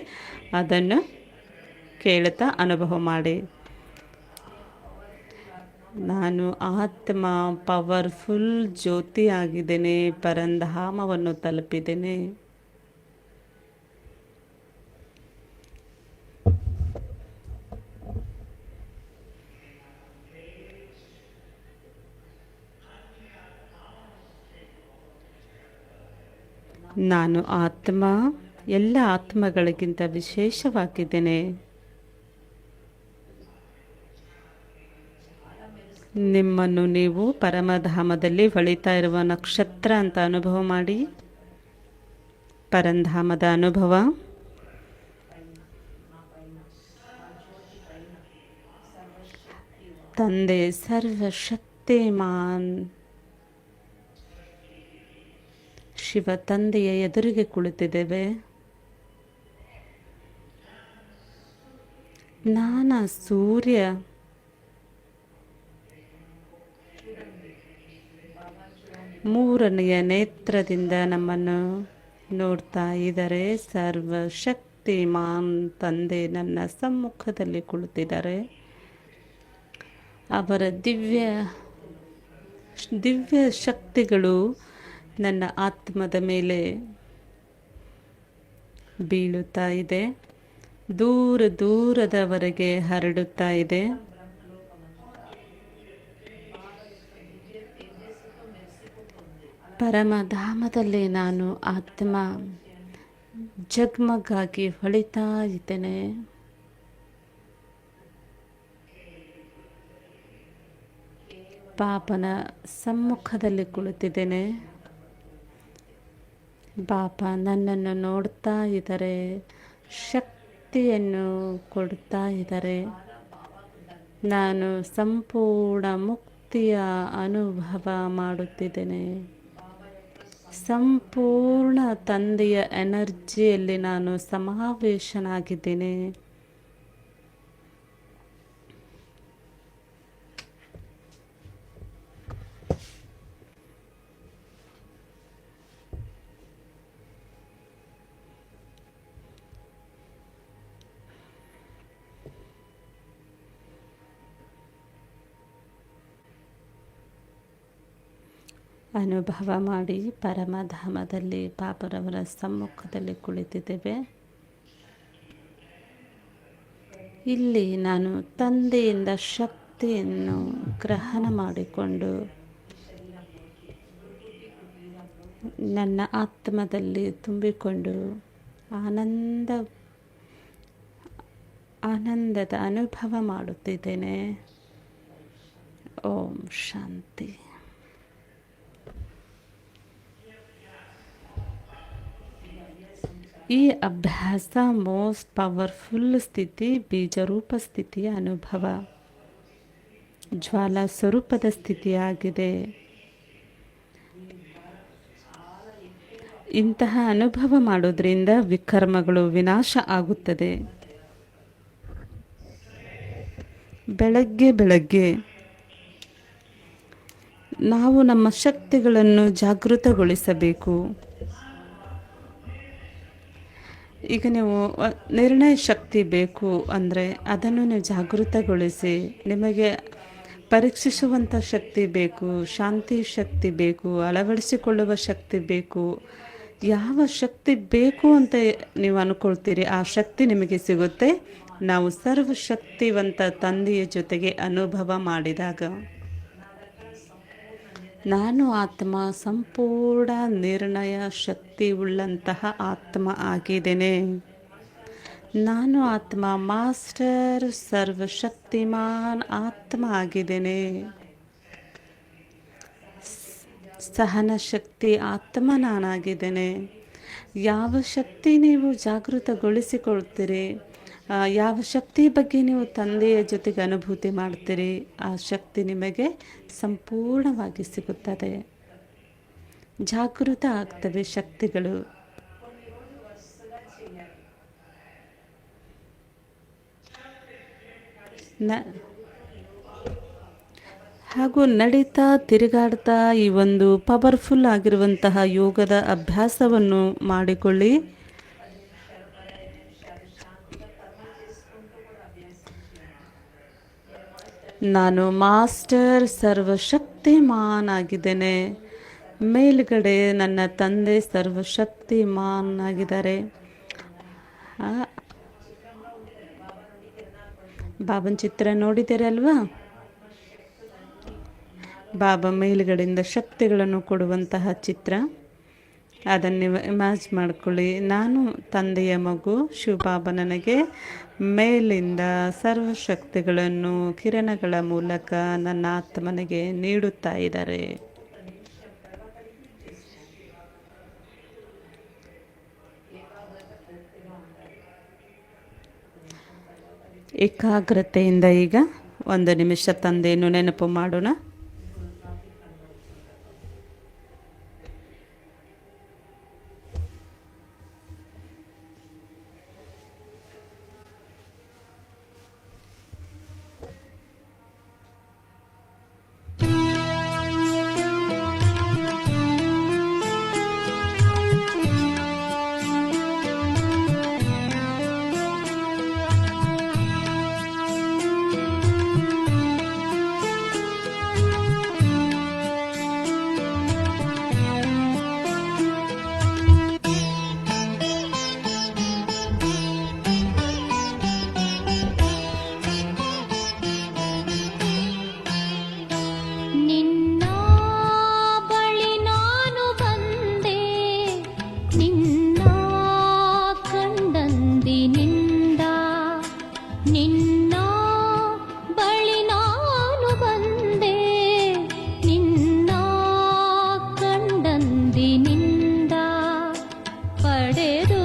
ಅದನ್ನು ಕೇಳುತ್ತಾ ಅನುಭವ ಮಾಡಿ. ನಾನು ಆತ್ಮ ಪವರ್ಫುಲ್ ಜ್ಯೋತಿ ಆಗಿದ್ದೇನೆ, ಪರಂಧಾಮವನ್ನು ತಲುಪಿದ್ದೇನೆ. ನಾನು ಆತ್ಮ ಎಲ್ಲ ಆತ್ಮಗಳಿಗಿಂತ ವಿಶೇಷವಾಗಿದ್ದೇನೆ. ನಿಮ್ಮನ್ನು ನೀವು ಪರಮಧಾಮದಲ್ಲಿ ಹೊಳಿತಾ ಇರುವ ನಕ್ಷತ್ರ ಅಂತ ಅನುಭವ ಮಾಡಿ. ಪರಂಧಾಮದ ಅನುಭವ. ತಂದೆ ಸರ್ವಶಕ್ತಿಮಾನ್ ಶಿವ ತಂದೆಯ ಎದುರಿಗೆ ಕುಳಿತಿದ್ದೇವೆ. ನಾನು ಸೂರ್ಯ ಮೂರನೆಯ ನೇತ್ರದಿಂದ ನಮ್ಮನ್ನು ನೋಡ್ತಾ ಇದ್ದಾರೆ. ಸರ್ವಶಕ್ತಿಮಾನ್ ತಂದೆ ನನ್ನ ಸಮ್ಮುಖದಲ್ಲಿ ಕುಳಿತಿದ್ದಾರೆ. ಅವರ ದಿವ್ಯ ಶಕ್ತಿಗಳು ನನ್ನ ಆತ್ಮದ ಮೇಲೆ ಬೀಳುತ್ತಾ ಇದೆ, ದೂರದವರೆಗೆ ಹರಡುತ್ತಾ ಇದೆ. ಪರಮಧಾಮದಲ್ಲಿ ನಾನು ಆತ್ಮ ಜಗ್ಮಗಾಗಿ ಹೊಳಿತಾ ಇದ್ದೇನೆ. ಪಾಪನ ಸಮ್ಮುಖದಲ್ಲಿ ಕುಳಿತಿದ್ದೇನೆ. ಪಾಪ ನನ್ನನ್ನು ನೋಡ್ತಾ ಇದ್ದಾರೆ, ಶಕ್ತಿಯನ್ನು ಕೊಡ್ತಾ ಇದ್ದಾರೆ. ನಾನು ಸಂಪೂರ್ಣ ಮುಕ್ತಿಯ ಅನುಭವ ಮಾಡುತ್ತಿದ್ದೇನೆ. ಸಂಪೂರ್ಣ ತಂದೆಯ ಎನರ್ಜಿಯಲ್ಲಿ ನಾನು ಸಮಾವೇಶನಾಗಿದ್ದೇನೆ. ಅನುಭವ ಮಾಡಿ ಪರಮಧಾಮದಲ್ಲಿ ಪಾಪರವರ ಸಮ್ಮುಖದಲ್ಲಿ ಕುಳಿತಿದ್ದೇವೆ. ಇಲ್ಲಿ ನಾನು ತಂದೆಯಿಂದ ಶಕ್ತಿಯನ್ನು ಗ್ರಹಣ ಮಾಡಿಕೊಂಡು ನನ್ನ ಆತ್ಮದಲ್ಲಿ ತುಂಬಿಕೊಂಡು ಆನಂದದ ಅನುಭವ ಮಾಡುತ್ತಿದ್ದೇನೆ. ಓಂ ಶಾಂತಿ. ಈ ಅಭ್ಯಾಸ ಮೋಸ್ಟ್ ಪವರ್ಫುಲ್ ಸ್ಥಿತಿ, ಬೀಜರೂಪ ಸ್ಥಿತಿಯ ಅನುಭವ, ಜ್ವಾಲಾ ಸ್ವರೂಪದ ಸ್ಥಿತಿಯಾಗಿದೆ. ಇಂತಹ ಅನುಭವ ಮಾಡೋದ್ರಿಂದ ವಿಕರ್ಮಗಳು ವಿನಾಶ ಆಗುತ್ತದೆ. ಬೆಳಗ್ಗೆ ನಾವು ನಮ್ಮ ಶಕ್ತಿಗಳನ್ನು ಜಾಗೃತಗೊಳಿಸಬೇಕು. ಈಗ ನೀವು ನಿರ್ಣಯ ಶಕ್ತಿ ಬೇಕು ಅಂದರೆ ಅದನ್ನು ನೀವು ಜಾಗೃತಗೊಳಿಸಿ. ನಿಮಗೆ ಪರೀಕ್ಷಿಸುವಂಥ ಶಕ್ತಿ ಬೇಕು, ಶಾಂತಿ ಶಕ್ತಿ ಬೇಕು, ಅಳವಡಿಸಿಕೊಳ್ಳುವ ಶಕ್ತಿ ಬೇಕು. ಯಾವ ಶಕ್ತಿ ಬೇಕು ಅಂತ ನೀವು ಅಂದ್ಕೊಳ್ತೀರಿ ಆ ಶಕ್ತಿ ನಿಮಗೆ ಸಿಗುತ್ತೆ ನಾವು ಸರ್ವಶಕ್ತಿವಂತ ತಂದೆಯ ಜೊತೆಗೆ ಅನುಭವ ಮಾಡಿದಾಗ. ನಾನು ಆತ್ಮ ಸಂಪೂರ್ಣ ನಿರ್ಣಯ ಶಕ್ತಿ ಉಳ್ಳಂತಹ ಆತ್ಮ ಆಗಿದ್ದೇನೆ. ನಾನು ಆತ್ಮ ಮಾಸ್ಟರ್ ಸರ್ವಶಕ್ತಿಮಾನ್ ಆತ್ಮ ಆಗಿದ್ದೇನೆ. ಸಹನ ಶಕ್ತಿ ಆತ್ಮ ನಾನಾಗಿದ್ದೇನೆ. ಯಾವ ಶಕ್ತಿ ನೀವು ಜಾಗೃತಗೊಳಿಸಿಕೊಳ್ತೀರಿ, ಯಾವ ಶಕ್ತಿ ಬಗ್ಗೆ ನೀವು ತಂದೆಯ ಜೊತೆಗೆ ಅನುಭೂತಿ ಮಾಡ್ತೀರಿ, ಆ ಶಕ್ತಿ ನಿಮಗೆ ಸಂಪೂರ್ಣವಾಗಿ ಸಿಗುತ್ತದೆ. ಜಾಗೃತ ಆಗ್ತವೆ ಶಕ್ತಿಗಳು. ಹಾಗೂ ನಡೀತಾ ತಿರುಗಾಡ್ತಾ ಈ ಒಂದು ಪವರ್ಫುಲ್ ಆಗಿರುವಂತಹ ಯೋಗದ ಅಭ್ಯಾಸವನ್ನು ಮಾಡಿಕೊಳ್ಳಿ. ನಾನು ಮಾಸ್ಟರ್ ಸರ್ವಶಕ್ತಿಮಾನ್ ಆಗಿದ್ದೇನೆ. ಮೇಲ್ಗಡೆ ನನ್ನ ತಂದೆ ಸರ್ವಶಕ್ತಿಮಾನ್ ಆಗಿದ್ದಾರೆ. ಬಾಬನ ಚಿತ್ರ ನೋಡಿದ್ದೀರಿ ಅಲ್ವಾ? ಬಾಬಾ ಮೇಲ್ಗಡೆಯಿಂದ ಶಕ್ತಿಗಳನ್ನು ಕೊಡುವಂತಹ ಚಿತ್ರ. ಅದನ್ನು ನೀವು ಇಮ್ಯಾಜ್ ಮಾಡ್ಕೊಳ್ಳಿ. ನಾನು ತಂದೆಯ ಮಗು. ಶಿವಬಾಬಾ ನನಗೆ ಮೇಲಿಂದ ಸರ್ವಶಕ್ತಿಗಳನ್ನು ಕಿರಣಗಳ ಮೂಲಕ ನನ್ನ ಆತ್ಮನಿಗೆ ನೀಡುತ್ತಾ ಇದ್ದಾರೆ. ಏಕಾಗ್ರತೆಯಿಂದ ಈಗ 1 ನಿಮಿಷ ತಂದೆಯನ್ನು ನೆನಪು ಮಾಡೋಣ. ನಿನ್ನ ಕಂಡಂದಿನಿಂದ ನಿನ್ನ ಬಳಿ ನಾನು ಬಂದೆ ನಿನ್ನ ಕಂಡಂದಿನಿಂದ ಪಡೆದು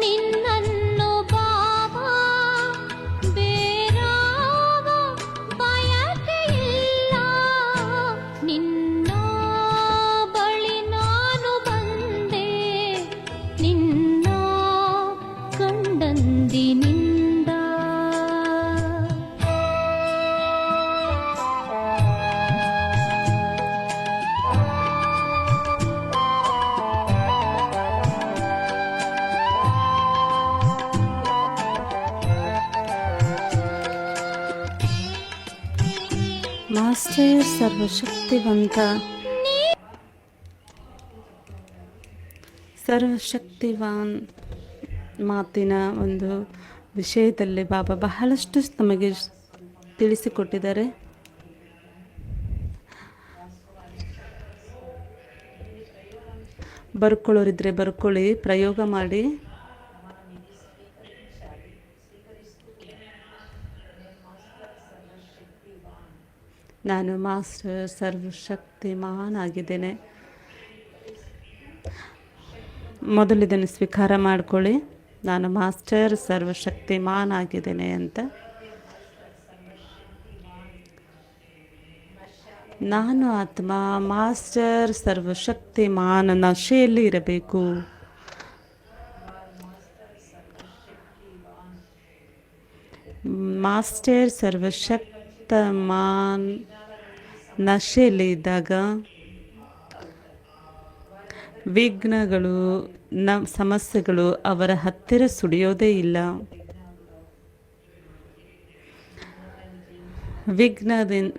ನಿನ್ನನ್ನು ಬಾಬಾ ಬೇರಾವ ಬಯಕೆಯಿಲ್ಲ ನಿನ್ನ ಬಳಿ ನಾನು ಬಂದೆ ನಿನ್ನ ಕಂಡಂದಿನಿಂದ ಮಾಸ್ಟರ್ ಸರ್ವಶಕ್ತಿವಂತ ಸರ್ವಶಕ್ತಿವಾನ್ ಮಾತಿನ ಒಂದು ವಿಷಯದಲ್ಲಿ ಬಾಬಾ ಬಹಳಷ್ಟು ನಮಗೆ ತಿಳಿಸಿಕೊಟ್ಟಿದ್ದಾರೆ. ಬರ್ಕೊಳ್ಳೋರಿದ್ರೆ ಬರ್ಕೊಳ್ಳಿ, ಪ್ರಯೋಗ ಮಾಡಿ. ನಾನು ಮಾಸ್ಟರ್ ಸರ್ವಶಕ್ತಿಮಾನ್ ಆಗಿದ್ದೇನೆ. ಮೊದಲು ಇದನ್ನು ಸ್ವೀಕಾರ ಮಾಡಿಕೊಳ್ಳಿ, ನಾನು ಮಾಸ್ಟರ್ ಸರ್ವಶಕ್ತಿಮಾನ್ ಆಗಿದ್ದೇನೆ ಅಂತ. ನಾನು ಆತ್ಮ ಮಾಸ್ಟರ್ ಸರ್ವಶಕ್ತಿಮಾನ್ ನಶೆಯಲ್ಲಿ ಇರಬೇಕು. ಮಾಸ್ಟರ್ ಸರ್ವಶಕ್ತಮಾನ್ ನಶೆಯಲ್ಲಿ ಇದ್ದಾಗ ವಿಘ್ನಗಳು ಸಮಸ್ಯೆಗಳು ಅವರ ಹತ್ತಿರ ಸುಳಿಯೋದೇ ಇಲ್ಲ.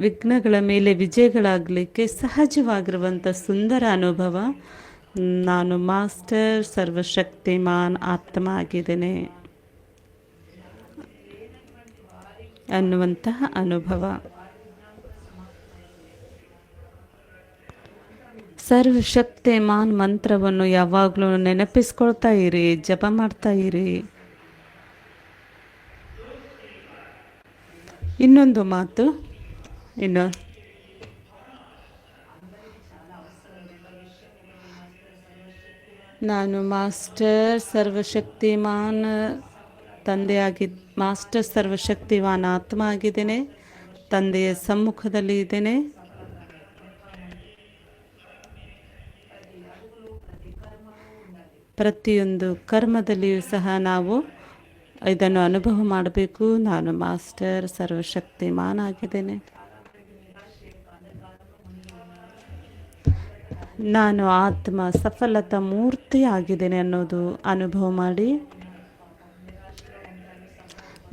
ವಿಘ್ನಗಳ ಮೇಲೆ ವಿಜಯಗಳಾಗಲಿಕ್ಕೆ ಸಹಜವಾಗಿರುವಂಥ ಸುಂದರ ಅನುಭವ ನಾನು ಮಾಸ್ಟರ್ ಸರ್ವಶಕ್ತಿಮಾನ್ ಆತ್ಮ ಆಗಿದ್ದೇನೆ ಅನ್ನುವಂತಹ ಅನುಭವ. ಸರ್ವಶಕ್ತಿಮಾನ್ ಮಂತ್ರವನ್ನು ಯಾವಾಗಲೂ ನೆನಪಿಸ್ಕೊಳ್ತಾ ಇರಿ, ಜಪ ಮಾಡ್ತಾ ಇರಿ. ಇನ್ನೊಂದು ಮಾತು, ನಾನು ಮಾಸ್ಟರ್ ಸರ್ವಶಕ್ತಿಮಾನ್ ಮಾಸ್ಟರ್ ಸರ್ವಶಕ್ತಿವಾನ್ ಆತ್ಮ ಆಗಿದ್ದೇನೆ, ತಂದೆಯ ಸಮ್ಮುಖದಲ್ಲಿ ಇದ್ದೇನೆ. ಪ್ರತಿಯೊಂದು ಕರ್ಮದಲ್ಲಿಯೂ ಸಹ ನಾವು ಇದನ್ನು ಅನುಭವ ಮಾಡಬೇಕು. ನಾನು ಮಾಸ್ಟರ್ ಸರ್ವಶಕ್ತಿಮಾನ್ ಆಗಿದ್ದೇನೆ. ನಾನು ಆತ್ಮ ಸಫಲತಾ ಮೂರ್ತಿ ಆಗಿದ್ದೇನೆ ಅನ್ನೋದು ಅನುಭವ ಮಾಡಿ.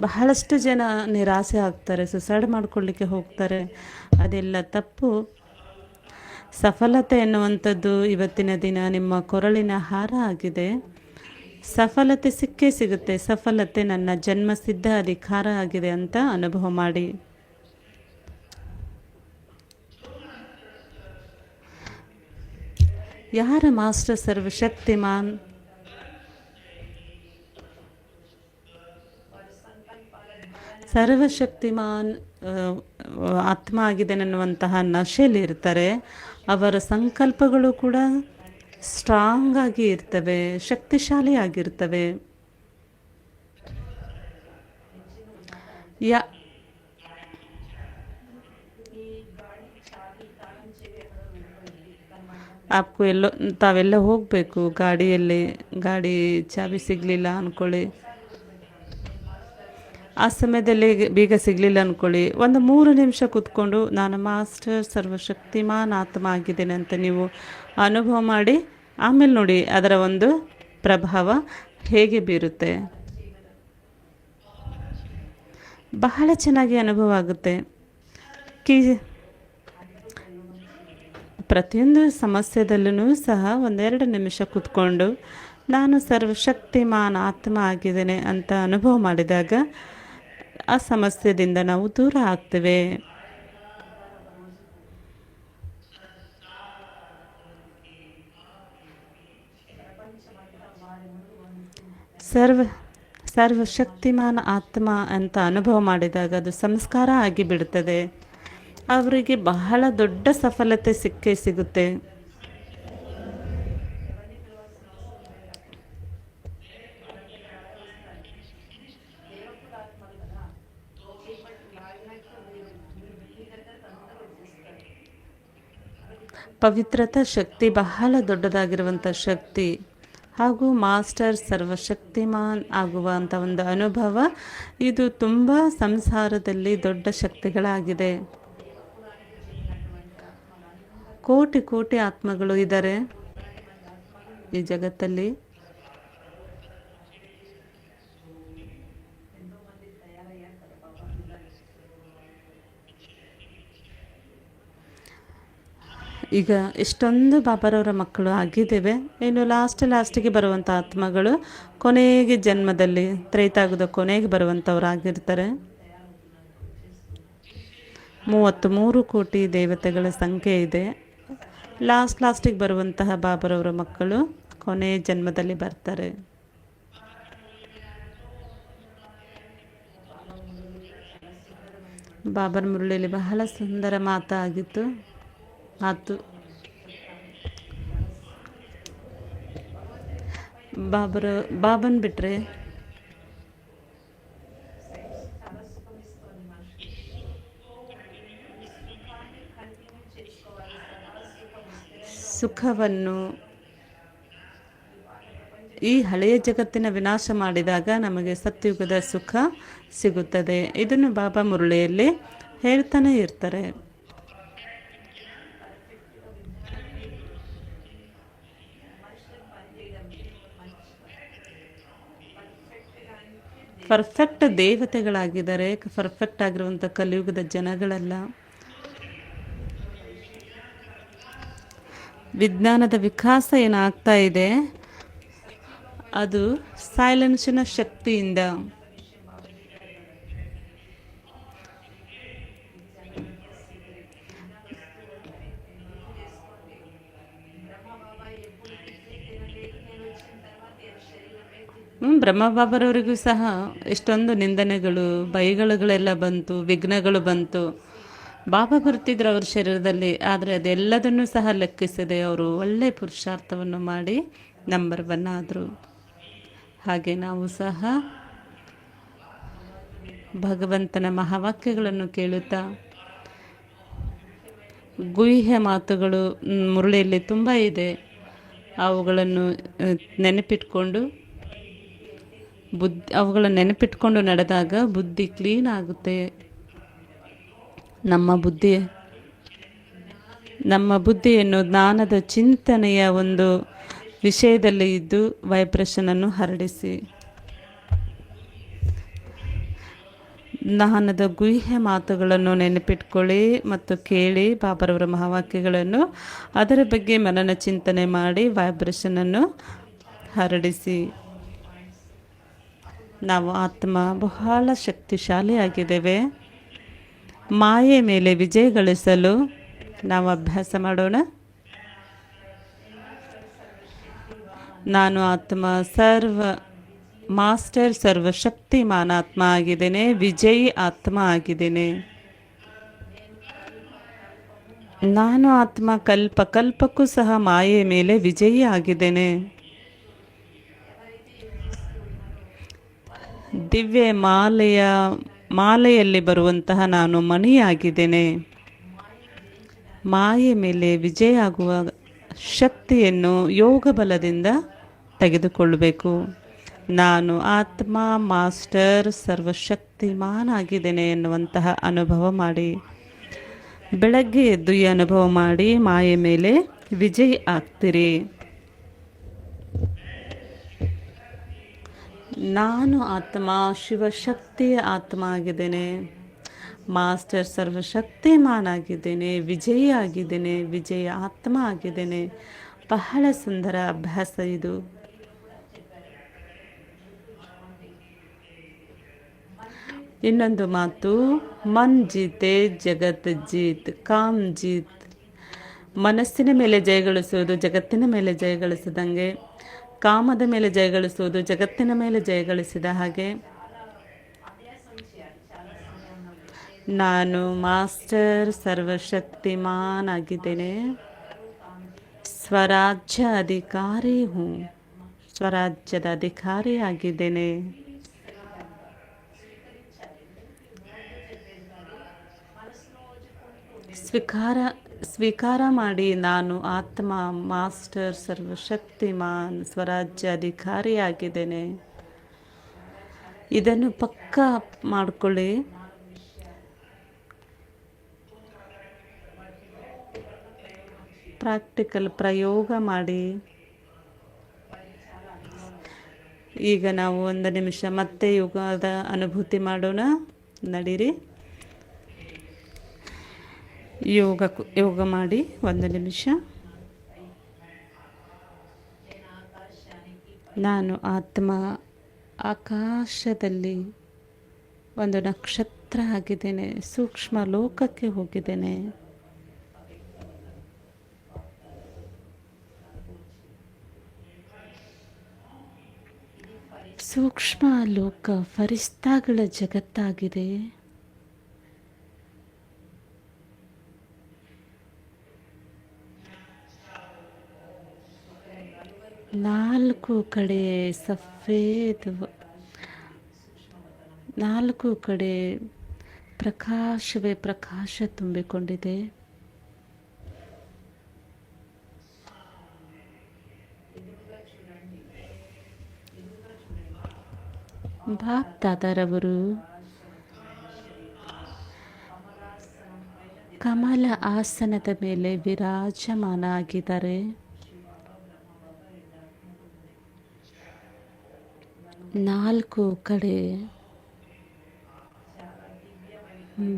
ಬಹಳಷ್ಟು ಜನ ನಿರಾಸೆ ಆಗ್ತಾರೆ, ಸುಸೈಡ್ ಮಾಡ್ಕೊಳ್ಳಿಕ್ಕೆ ಹೋಗ್ತಾರೆ. ಅದೆಲ್ಲ ತಪ್ಪು. ಸಫಲತೆ ಎನ್ನುವಂಥದ್ದು ಇವತ್ತಿನ ದಿನ ನಿಮ್ಮ ಕೊರಳಿನ ಹಾರ ಆಗಿದೆ. ಸಫಲತೆ ಸಿಕ್ಕೇ ಸಿಗುತ್ತೆ. ಸಫಲತೆ ನನ್ನ ಜನ್ಮಸಿದ್ಧ ಅಧಿಕಾರ ಆಗಿದೆ ಅಂತ ಅನುಭವ ಮಾಡಿ. ಯಾರ ಮಾಸ್ಟರ್ ಸರ್ವಶಕ್ತಿಮಾನ್ ಆತ್ಮ ಆಗಿದೆ ಅನ್ನುವಂತಹ ನಶೆಯಲ್ಲಿ ಇರ್ತಾರೆ. ಅವರ ಸಂಕಲ್ಪಗಳು ಕೂಡ ಸ್ಟ್ರಾಂಗ್ ಆಗಿ ಇರ್ತವೆ, ಶಕ್ತಿಶಾಲಿಯಾಗಿರ್ತವೆ. ತಾವೆಲ್ಲ ಹೋಗಬೇಕು ಗಾಡಿಯಲ್ಲಿ, ಗಾಡಿ ಚಾವಿ ಸಿಗಲಿಲ್ಲ ಅಂದ್ಕೊಳ್ಳಿ, ಆ ಸಮಯದಲ್ಲಿ ಬೀಗ ಸಿಗಲಿಲ್ಲ ಅಂದ್ಕೊಳ್ಳಿ, ಒಂದು 3 ನಿಮಿಷ ಕೂತ್ಕೊಂಡು ನಾನು ಮಾಸ್ಟರ್ ಸರ್ವಶಕ್ತಿಮಾನ್ ಆತ್ಮ ಆಗಿದ್ದೇನೆ ಅಂತ ನೀವು ಅನುಭವ ಮಾಡಿ. ಆಮೇಲೆ ನೋಡಿ ಅದರ ಒಂದು ಪ್ರಭಾವ ಹೇಗೆ ಬೀರುತ್ತೆ. ಬಹಳ ಚೆನ್ನಾಗಿ ಅನುಭವ ಆಗುತ್ತೆ. ಪ್ರತಿಯೊಂದು ಸಮಸ್ಯೆದಲ್ಲೂ ಸಹ 1-2 ನಿಮಿಷ ಕೂತ್ಕೊಂಡು ನಾನು ಸರ್ವಶಕ್ತಿಮಾನ್ ಆತ್ಮ ಆಗಿದ್ದೇನೆ ಅಂತ ಅನುಭವ ಮಾಡಿದಾಗ ಆ ಸಮಸ್ಯೆಯಿಂದ ನಾವು ದೂರ ಆಗ್ತೇವೆ. ಸರ್ವ ಸರ್ವಶಕ್ತಿಮಾನ್ ಆತ್ಮ ಅಂತ ಅನುಭವ ಮಾಡಿದಾಗ ಅದು ಸಂಸ್ಕಾರ ಆಗಿ ಬಿಡುತ್ತದೆ. ಅವರಿಗೆ ಬಹಳ ದೊಡ್ಡ ಸಫಲತೆ ಸಿಕ್ಕೇ ಸಿಗುತ್ತೆ. ಪವಿತ್ರತಾ ಶಕ್ತಿ ಬಹಳ ದೊಡ್ಡದಾಗಿರುವಂಥ ಶಕ್ತಿ ಹಾಗೂ ಮಾಸ್ಟರ್ ಸರ್ವಶಕ್ತಿಮಾನ್ ಆಗುವಂಥ ಒಂದು ಅನುಭವ, ಇದು ತುಂಬ ಸಂಸಾರದಲ್ಲಿ ದೊಡ್ಡ ಶಕ್ತಿಗಳಾಗಿದೆ. ಕೋಟಿ ಕೋಟಿ ಆತ್ಮಗಳು ಇದ್ದಾರೆ ಈ ಜಗತ್ತಲ್ಲಿ. ಈಗ ಎಷ್ಟೊಂದು ಬಾಬರವರ ಮಕ್ಕಳು ಆಗಿದ್ದೇವೆ. ಇನ್ನು ಲಾಸ್ಟಿಗೆ ಬರುವಂಥ ಆತ್ಮಗಳು ಕೊನೆಗೆ ಜನ್ಮದಲ್ಲಿ ತ್ರೈತಾಯುಗದ ಕೊನೆಗೆ ಬರುವಂಥವರಾಗಿರ್ತಾರೆ. 33 ಕೋಟಿ ದೇವತೆಗಳ ಸಂಖ್ಯೆ ಇದೆ. ಲಾಸ್ಟಿಗೆ ಬರುವಂತಹ ಬಾಬರವರ ಮಕ್ಕಳು ಕೊನೆಯ ಜನ್ಮದಲ್ಲಿ ಬರ್ತಾರೆ. ಬಾಬರ್ ಮುರಳಿಯಲ್ಲಿ ಬಹಳ ಸುಂದರ ಮಾತು ಬಾಬನ್ ಬಿಟ್ರೆ ಸುಖವನ್ನು ಈ ಹಳೆಯ ಜಗತ್ತಿನ ವಿನಾಶ ಮಾಡಿದಾಗ ನಮಗೆ ಸತ್ಯುಗದ ಸುಖ ಸಿಗುತ್ತದೆ. ಇದನ್ನು ಬಾಬಾ ಮುರಳಿಯಲ್ಲಿ ಹೇಳ್ತಾನೆ ಇರ್ತಾರೆ. ಪರ್ಫೆಕ್ಟ್ ದೇವತೆಗಳಾಗಿದ್ದಾರೆ, ಪರ್ಫೆಕ್ಟ್ ಆಗಿರುವಂಥ ಕಲಿಯುಗದ ಜನಗಳಲ್ಲ. ವಿಜ್ಞಾನದ ವಿಕಾಸ ಏನಾಗ್ತಾ ಇದೆ ಅದು ಸೈಲೆನ್ಸಿನ ಶಕ್ತಿಯಿಂದ. ಬ್ರಹ್ಮಬಾಬರವರಿಗೂ ಸಹ ಎಷ್ಟೊಂದು ನಿಂದನೆಗಳು, ಬೈಗಳುಗಳೆಲ್ಲ ಬಂತು, ವಿಘ್ನಗಳು ಬಂತು. ಬಾಬಾ ಬರ್ತಿದ್ರು ಅವ್ರ ಶರೀರದಲ್ಲಿ. ಆದರೆ ಅದೆಲ್ಲದನ್ನೂ ಸಹ ಲೆಕ್ಕಿಸದೆ ಅವರು ಒಳ್ಳೆ ಪುರುಷಾರ್ಥವನ್ನು ಮಾಡಿ ನಂಬರ್ 1 ಆದರು. ಹಾಗೆ ನಾವು ಸಹ ಭಗವಂತನ ಮಹಾವಾಕ್ಯಗಳನ್ನು ಕೇಳುತ್ತಾ, ಗುಹ್ಯ ಮಾತುಗಳು ಮುರಳಿಯಲ್ಲಿ ತುಂಬ ಇದೆ, ಅವುಗಳನ್ನು ನೆನಪಿಟ್ಕೊಂಡು ನಡೆದಾಗ ಬುದ್ಧಿ ಕ್ಲೀನ್ ಆಗುತ್ತೆ. ನಮ್ಮ ಬುದ್ಧಿಯನ್ನು ಜ್ಞಾನದ ಚಿಂತನೆಯ ಒಂದು ವಿಷಯದಲ್ಲಿ ಇದ್ದು ವೈಬ್ರೇಷನನ್ನು ಹರಡಿಸಿ, ಜ್ಞಾನದ ಗುಹ್ಯ ಮಾತುಗಳನ್ನು ನೆನಪಿಟ್ಕೊಳ್ಳಿ ಮತ್ತು ಕೇಳಿ ಬಾಬರವರ ಮಹಾವಾಕ್ಯಗಳನ್ನು, ಅದರ ಬಗ್ಗೆ ಮನನ ಚಿಂತನೆ ಮಾಡಿ ವೈಬ್ರೇಷನನ್ನು ಹರಡಿಸಿ. ನಾವು ಆತ್ಮ ಬಹಳ ಶಕ್ತಿಶಾಲಿಯಾಗಿದ್ದೇವೆ. ಮಾಯೆ ಮೇಲೆ ವಿಜಯ ಗಳಿಸಲು ನಾವು ಅಭ್ಯಾಸ ಮಾಡೋಣ. ನಾನು ಆತ್ಮ ಮಾಸ್ಟರ್ ಸರ್ವಶಕ್ತಿಮಾನ್ ಆತ್ಮ ಆಗಿದ್ದೇನೆ, ವಿಜಯಿ ಆತ್ಮ ಆಗಿದ್ದೇನೆ. ನಾನು ಆತ್ಮ ಕಲ್ಪಕ್ಕೂ ಸಹ ಮಾಯೆ ಮೇಲೆ ವಿಜಯಿ ಆಗಿದ್ದೇನೆ. ದಿವ್ಯ ಮಾಲೆಯಲ್ಲಿ ಬರುವಂತಹ ನಾನು ಮಣಿಯಾಗಿದ್ದೇನೆ. ಮಾಯೆ ಮೇಲೆ ವಿಜಯ ಆಗುವ ಶಕ್ತಿಯನ್ನು ಯೋಗ ಬಲದಿಂದ ತೆಗೆದುಕೊಳ್ಳಬೇಕು. ನಾನು ಆತ್ಮ ಮಾಸ್ಟರ್ ಸರ್ವಶಕ್ತಿಮಾನ್ ಆಗಿದ್ದೇನೆ ಎನ್ನುವಂತಹ ಅನುಭವ ಮಾಡಿ, ಬೆಳಗ್ಗೆ ಎದ್ದು ಈ ಅನುಭವ ಮಾಡಿ ಮಾಯೆ ಮೇಲೆ ವಿಜಯ ಆಗ್ತೀರಿ. ನಾನು ಆತ್ಮ ಶಿವಶಕ್ತಿಯ ಆತ್ಮ ಆಗಿದ್ದೇನೆ, ಮಾಸ್ಟರ್ ಸರ್ವಶಕ್ತಿಮಾನ್ ಆಗಿದ್ದೇನೆ, ವಿಜಯಿ ಆಗಿದ್ದೇನೆ, ವಿಜಯ ಆತ್ಮ ಆಗಿದ್ದೇನೆ. ಬಹಳ ಸುಂದರ ಅಭ್ಯಾಸ ಇದು. ಇನ್ನೊಂದು ಮಾತು, ಮನ್ ಜೀತೆ ಜಗತ್ ಜೀತ್, ಕಾಮ್ ಜೀತ್. ಮನಸ್ಸಿನ ಮೇಲೆ ಜಯಗಳಿಸುವುದು ಜಗತ್ತಿನ ಮೇಲೆ ಜಯಗಳಿಸಿದಂಗೆ. ಕಾಮದ ಮೇಲೆ ಜಯಗಳಿಸುವುದು ಜಗತ್ತಿನ ಮೇಲೆ ಜಯಗಳಿಸಿದ ಹಾಗೆ ನಾನು ಮಾಸ್ಟರ್ ಸರ್ವಶಕ್ತಿಮಾನ್ ಆಗಿದ್ದೇನೆ. ಸ್ವರಾಜ್ಯ ಅಧಿಕಾರಿ ಹೂँ, ಸ್ವರಾಜ್ಯದ ಅಧಿಕಾರಿ ಆಗಿದ್ದೇನೆ. ಸ್ವೀಕಾರ ಮಾಡಿ, ನಾನು ಆತ್ಮ ಮಾಸ್ಟರ್ ಸರ್ವಶಕ್ತಿಮಾನ್ ಸ್ವರಾಜ್ಯ ಅಧಿಕಾರಿಯಾಗಿದ್ದೇನೆ. ಇದನ್ನು ಪಕ್ಕಾ ಮಾಡಿಕೊಳ್ಳಿ. ಪ್ರಾಕ್ಟಿಕಲ್ ಪ್ರಯೋಗ ಮಾಡಿ. ಈಗ ನಾವು 1 ನಿಮಿಷ ಮತ್ತೆ ಯೋಗದ ಅನುಭೂತಿ ಮಾಡೋಣ. ನಡೀರಿ, ಯೋಗ ಮಾಡಿ 1 ನಿಮಿಷ. ನಾನು ಆತ್ಮ ಆಕಾಶದಲ್ಲಿ ಒಂದು ನಕ್ಷತ್ರ ಆಗಿದ್ದೇನೆ. ಸೂಕ್ಷ್ಮ ಲೋಕಕ್ಕೆ ಹೋಗಿದ್ದೇನೆ. ಸೂಕ್ಷ್ಮ ಲೋಕ ಫರಿಸ್ತಾಗಳ ಜಗತ್ತಾಗಿದೆ. ನಾಲ್ಕು ಕಡೆ ಸಫೇದ್, ನಾಲ್ಕು ಕಡೆ ಪ್ರಕಾಶವೇ ಪ್ರಕಾಶ ತುಂಬಿಕೊಂಡಿದೆ. ಬಾಪ್ ದಾದಾರವರು ಕಮಲ ಆಸನದ ಮೇಲೆ ವಿರಾಜಮಾನ ಆಗಿದ್ದಾರೆ. ನಾಲ್ಕು ಕಡೆ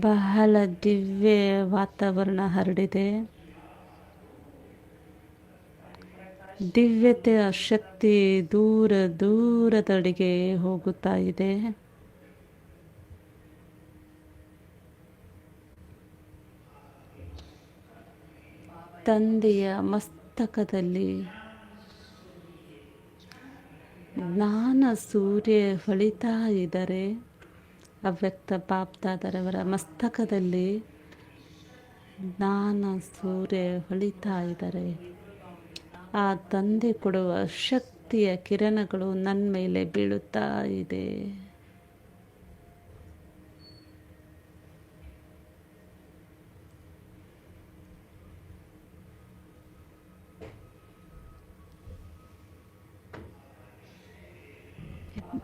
ಬಹಳ ದಿವ್ಯ ವಾತಾವರಣ ಹರಡಿದೆ. ದಿವ್ಯತೆಯ ಶಕ್ತಿ ದೂರ ದೂರದಡೆಗೆ ಹೋಗುತ್ತಾ ಇದೆ. ತಂದೆಯ ಮಸ್ತಕದಲ್ಲಿ ಜ್ಞಾನ ಸೂರ್ಯ ಹೊಳಿತಾ ಇದ್ದಾರೆ. ಅವ್ಯಕ್ತ ಬಾಪ್ದಾದರವರ ಮಸ್ತಕದಲ್ಲಿ ಜ್ಞಾನ ಸೂರ್ಯ ಹೊಳಿತಾ ಇದ್ದಾರೆ. ಆ ತಂದೆ ಕೊಡುವ ಶಕ್ತಿಯ ಕಿರಣಗಳು ನನ್ನ ಮೇಲೆ ಬೀಳುತ್ತಾ ಇದೆ.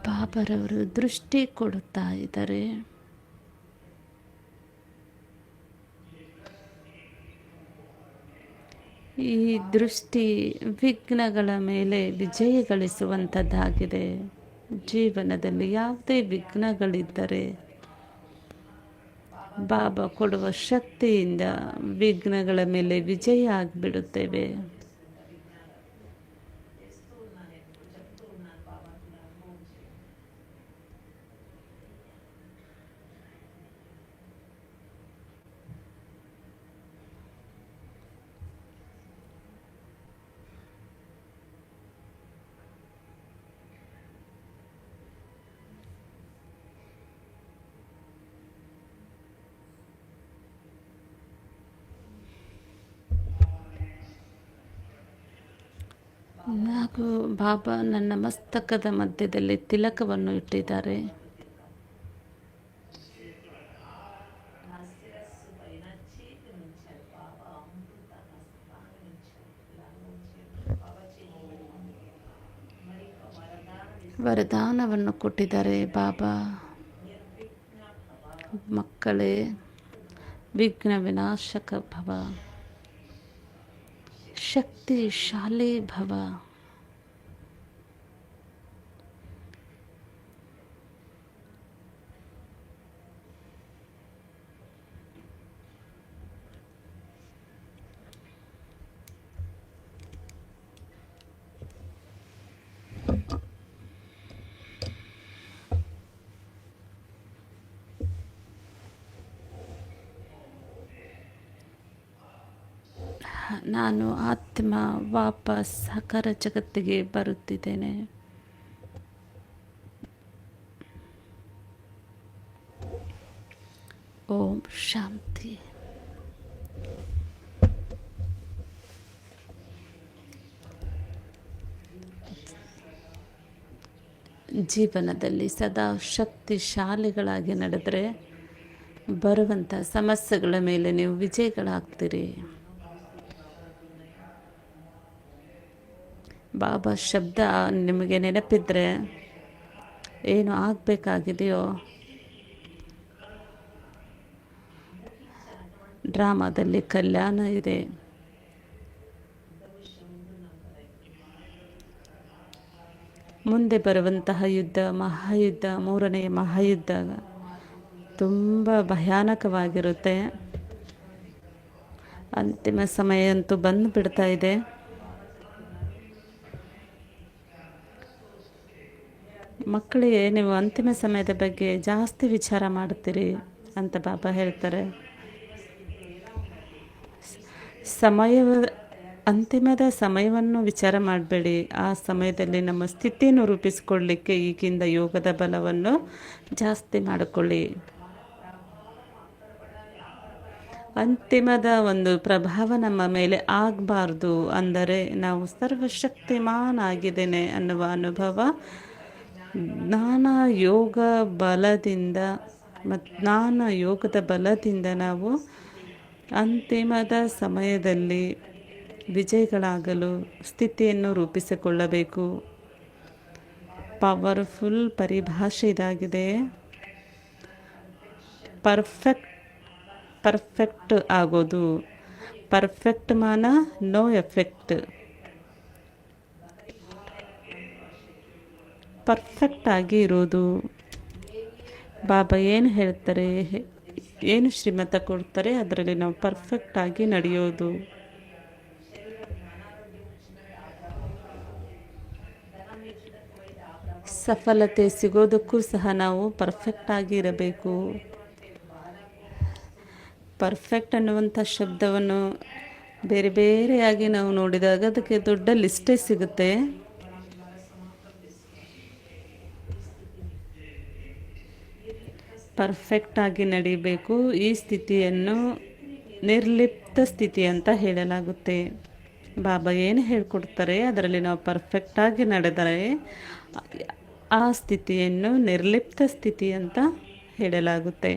ಬಾಬರವರು ದೃಷ್ಟಿ ಕೊಡುತ್ತಾ ಇದ್ದಾರೆ. ಈ ದೃಷ್ಟಿ ವಿಘ್ನಗಳ ಮೇಲೆ ವಿಜಯ ಗಳಿಸುವಂಥದ್ದಾಗಿದೆ. ಜೀವನದಲ್ಲಿ ಯಾವುದೇ ವಿಘ್ನಗಳಿದ್ದರೆ ಬಾಬಾ ಕೊಡುವ ಶಕ್ತಿಯಿಂದ ವಿಘ್ನಗಳ ಮೇಲೆ ವಿಜಯ ಆಗಿಬಿಡುತ್ತೇವೆ. ಹಾಗೂ ಬಾಬಾ ನನ್ನ ಮಸ್ತಕದ ಮಧ್ಯದಲ್ಲಿ ತಿಲಕವನ್ನು ಇಟ್ಟಿದ್ದಾರೆ. ವರದಾನವನ್ನು ಕೊಟ್ಟಿದ್ದಾರೆ ಬಾಬಾ. ಮಕ್ಕಳೇ, ವಿಘ್ನ ವಿನಾಶಕ ಭವ, ಶಕ್ತಿಶಾಲಿ ಭವ. ನಾನು ಆತ್ಮ ವಾಪಸ್ ಸಾಕಾರ ಜಗತ್ತಿಗೆ ಬರುತ್ತಿದ್ದೇನೆ. ಓಂ ಶಾಂತಿ. ಜೀವನದಲ್ಲಿ ಸದಾ ಶಕ್ತಿಶಾಲಿಗಳಾಗಿ ನಡೆದರೆ ಬರುವಂಥ ಸಮಸ್ಯೆಗಳ ಮೇಲೆ ನೀವು ವಿಜಯಗಳಾಗ್ತೀರಿ. ಬಾಬಾ ಶಬ್ದ ನಿಮಗೆ ನೆನಪಿದ್ರೆ ಏನು ಆಗಬೇಕಾಗಿದೆಯೋ ಡ್ರಾಮಾದಲ್ಲಿ ಕಲ್ಯಾಣ ಇದೆ. ಮುಂದೆ ಬರುವಂತಹ ಯುದ್ಧ, ಮಹಾಯುದ್ಧ, ಮೂರನೆಯ ಮಹಾಯುದ್ಧ ತುಂಬ ಭಯಾನಕವಾಗಿರುತ್ತೆ. ಅಂತಿಮ ಸಮಯ ಅಂತೂ ಬಂದು ಬಿಡ್ತಾ ಇದೆ. ಮಕ್ಕಳಿಗೆ ನೀವು ಅಂತಿಮ ಸಮಯದ ಬಗ್ಗೆ ಜಾಸ್ತಿ ವಿಚಾರ ಮಾಡ್ತೀರಿ ಅಂತ ಬಾಬಾ ಹೇಳ್ತಾರೆ. ಅಂತಿಮದ ಸಮಯವನ್ನು ವಿಚಾರ ಮಾಡಬೇಡಿ. ಆ ಸಮಯದಲ್ಲಿ ನಮ್ಮ ಸ್ಥಿತಿಯನ್ನು ರೂಪಿಸಿಕೊಳ್ಳಲಿಕ್ಕೆ ಈಗಿಂದ ಯೋಗದ ಬಲವನ್ನು ಜಾಸ್ತಿ ಮಾಡಿಕೊಳ್ಳಿ. ಅಂತಿಮದ ಒಂದು ಪ್ರಭಾವ ನಮ್ಮ ಮೇಲೆ ಆಗಬಾರ್ದು ಅಂದರೆ ನಾವು ಸರ್ವಶಕ್ತಿಮಾನ್ ಆಗಿದ್ದೇನೆ ಅನ್ನುವ ಅನುಭವ ಜ್ಞಾನ ಯೋಗ ಬಲದಿಂದ ಮತ್ತು ಜ್ಞಾನ ಯೋಗದ ಬಲದಿಂದ ನಾವು ಅಂತಿಮದ ಸಮಯದಲ್ಲಿ ವಿಜಯಗಳಾಗಲು ಸ್ಥಿತಿಯನ್ನು ರೂಪಿಸಿಕೊಳ್ಳಬೇಕು. ಪವರ್ಫುಲ್ ಪರಿಭಾಷೆ ಇದಾಗಿದೆ. ಪರ್ಫೆಕ್ಟ್ ಆಗೋದು. ಪರ್ಫೆಕ್ಟ್ ಮಾನ ನೋ ಎಫೆಕ್ಟ್. ಪರ್ಫೆಕ್ಟ್ ಆಗಿ ಇರೋದು. ಬಾಬಾ ಏನು ಹೇಳ್ತಾರೆ, ಏನು ಶ್ರೀಮತ ಕೊಡ್ತಾರೆ ಅದರಲ್ಲಿ ನಾವು ಪರ್ಫೆಕ್ಟ್ ಆಗಿ ನಡೆಯೋದು. ಸಫಲತೆ ಸಿಗೋದಕ್ಕೂ ಸಹ ನಾವು ಪರ್ಫೆಕ್ಟ್ ಆಗಿ ಇರಬೇಕು. ಪರ್ಫೆಕ್ಟ್ ಅನ್ನುವಂಥ ಶಬ್ದವನ್ನು ಬೇರೆ ಬೇರೆಯಾಗಿ ನಾವು ನೋಡಿದಾಗ ಅದಕ್ಕೆ ದೊಡ್ಡ ಲಿಸ್ಟೇ ಸಿಗುತ್ತೆ. ಪರ್ಫೆಕ್ಟ್ ಆಗಿ ನಡಿಬೇಕು. ಈ ಸ್ಥಿತಿಯನ್ನು ನಿರ್ಲಿಪ್ತ ಸ್ಥಿತಿ ಅಂತ ಹೇಳಲಾಗುತ್ತೆ. ಬಾಬಾ ಏನು ಹೇಳ್ಕೊಡ್ತಾರೆ ಅದರಲ್ಲಿ ನಾವು ಪರ್ಫೆಕ್ಟಾಗಿ ನಡೆದರೆ ಆ ಸ್ಥಿತಿಯನ್ನು ನಿರ್ಲಿಪ್ತ ಸ್ಥಿತಿ ಅಂತ ಹೇಳಲಾಗುತ್ತೆ.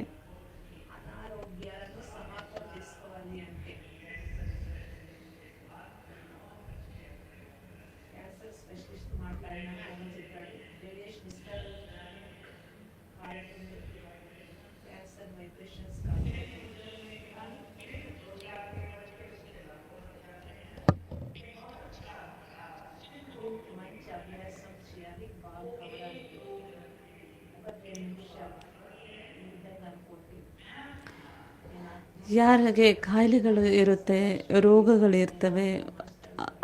ಯಾರಿಗೆ ಕಾಯಿಲೆಗಳು ಇರುತ್ತೆ, ರೋಗಗಳಿರ್ತವೆ,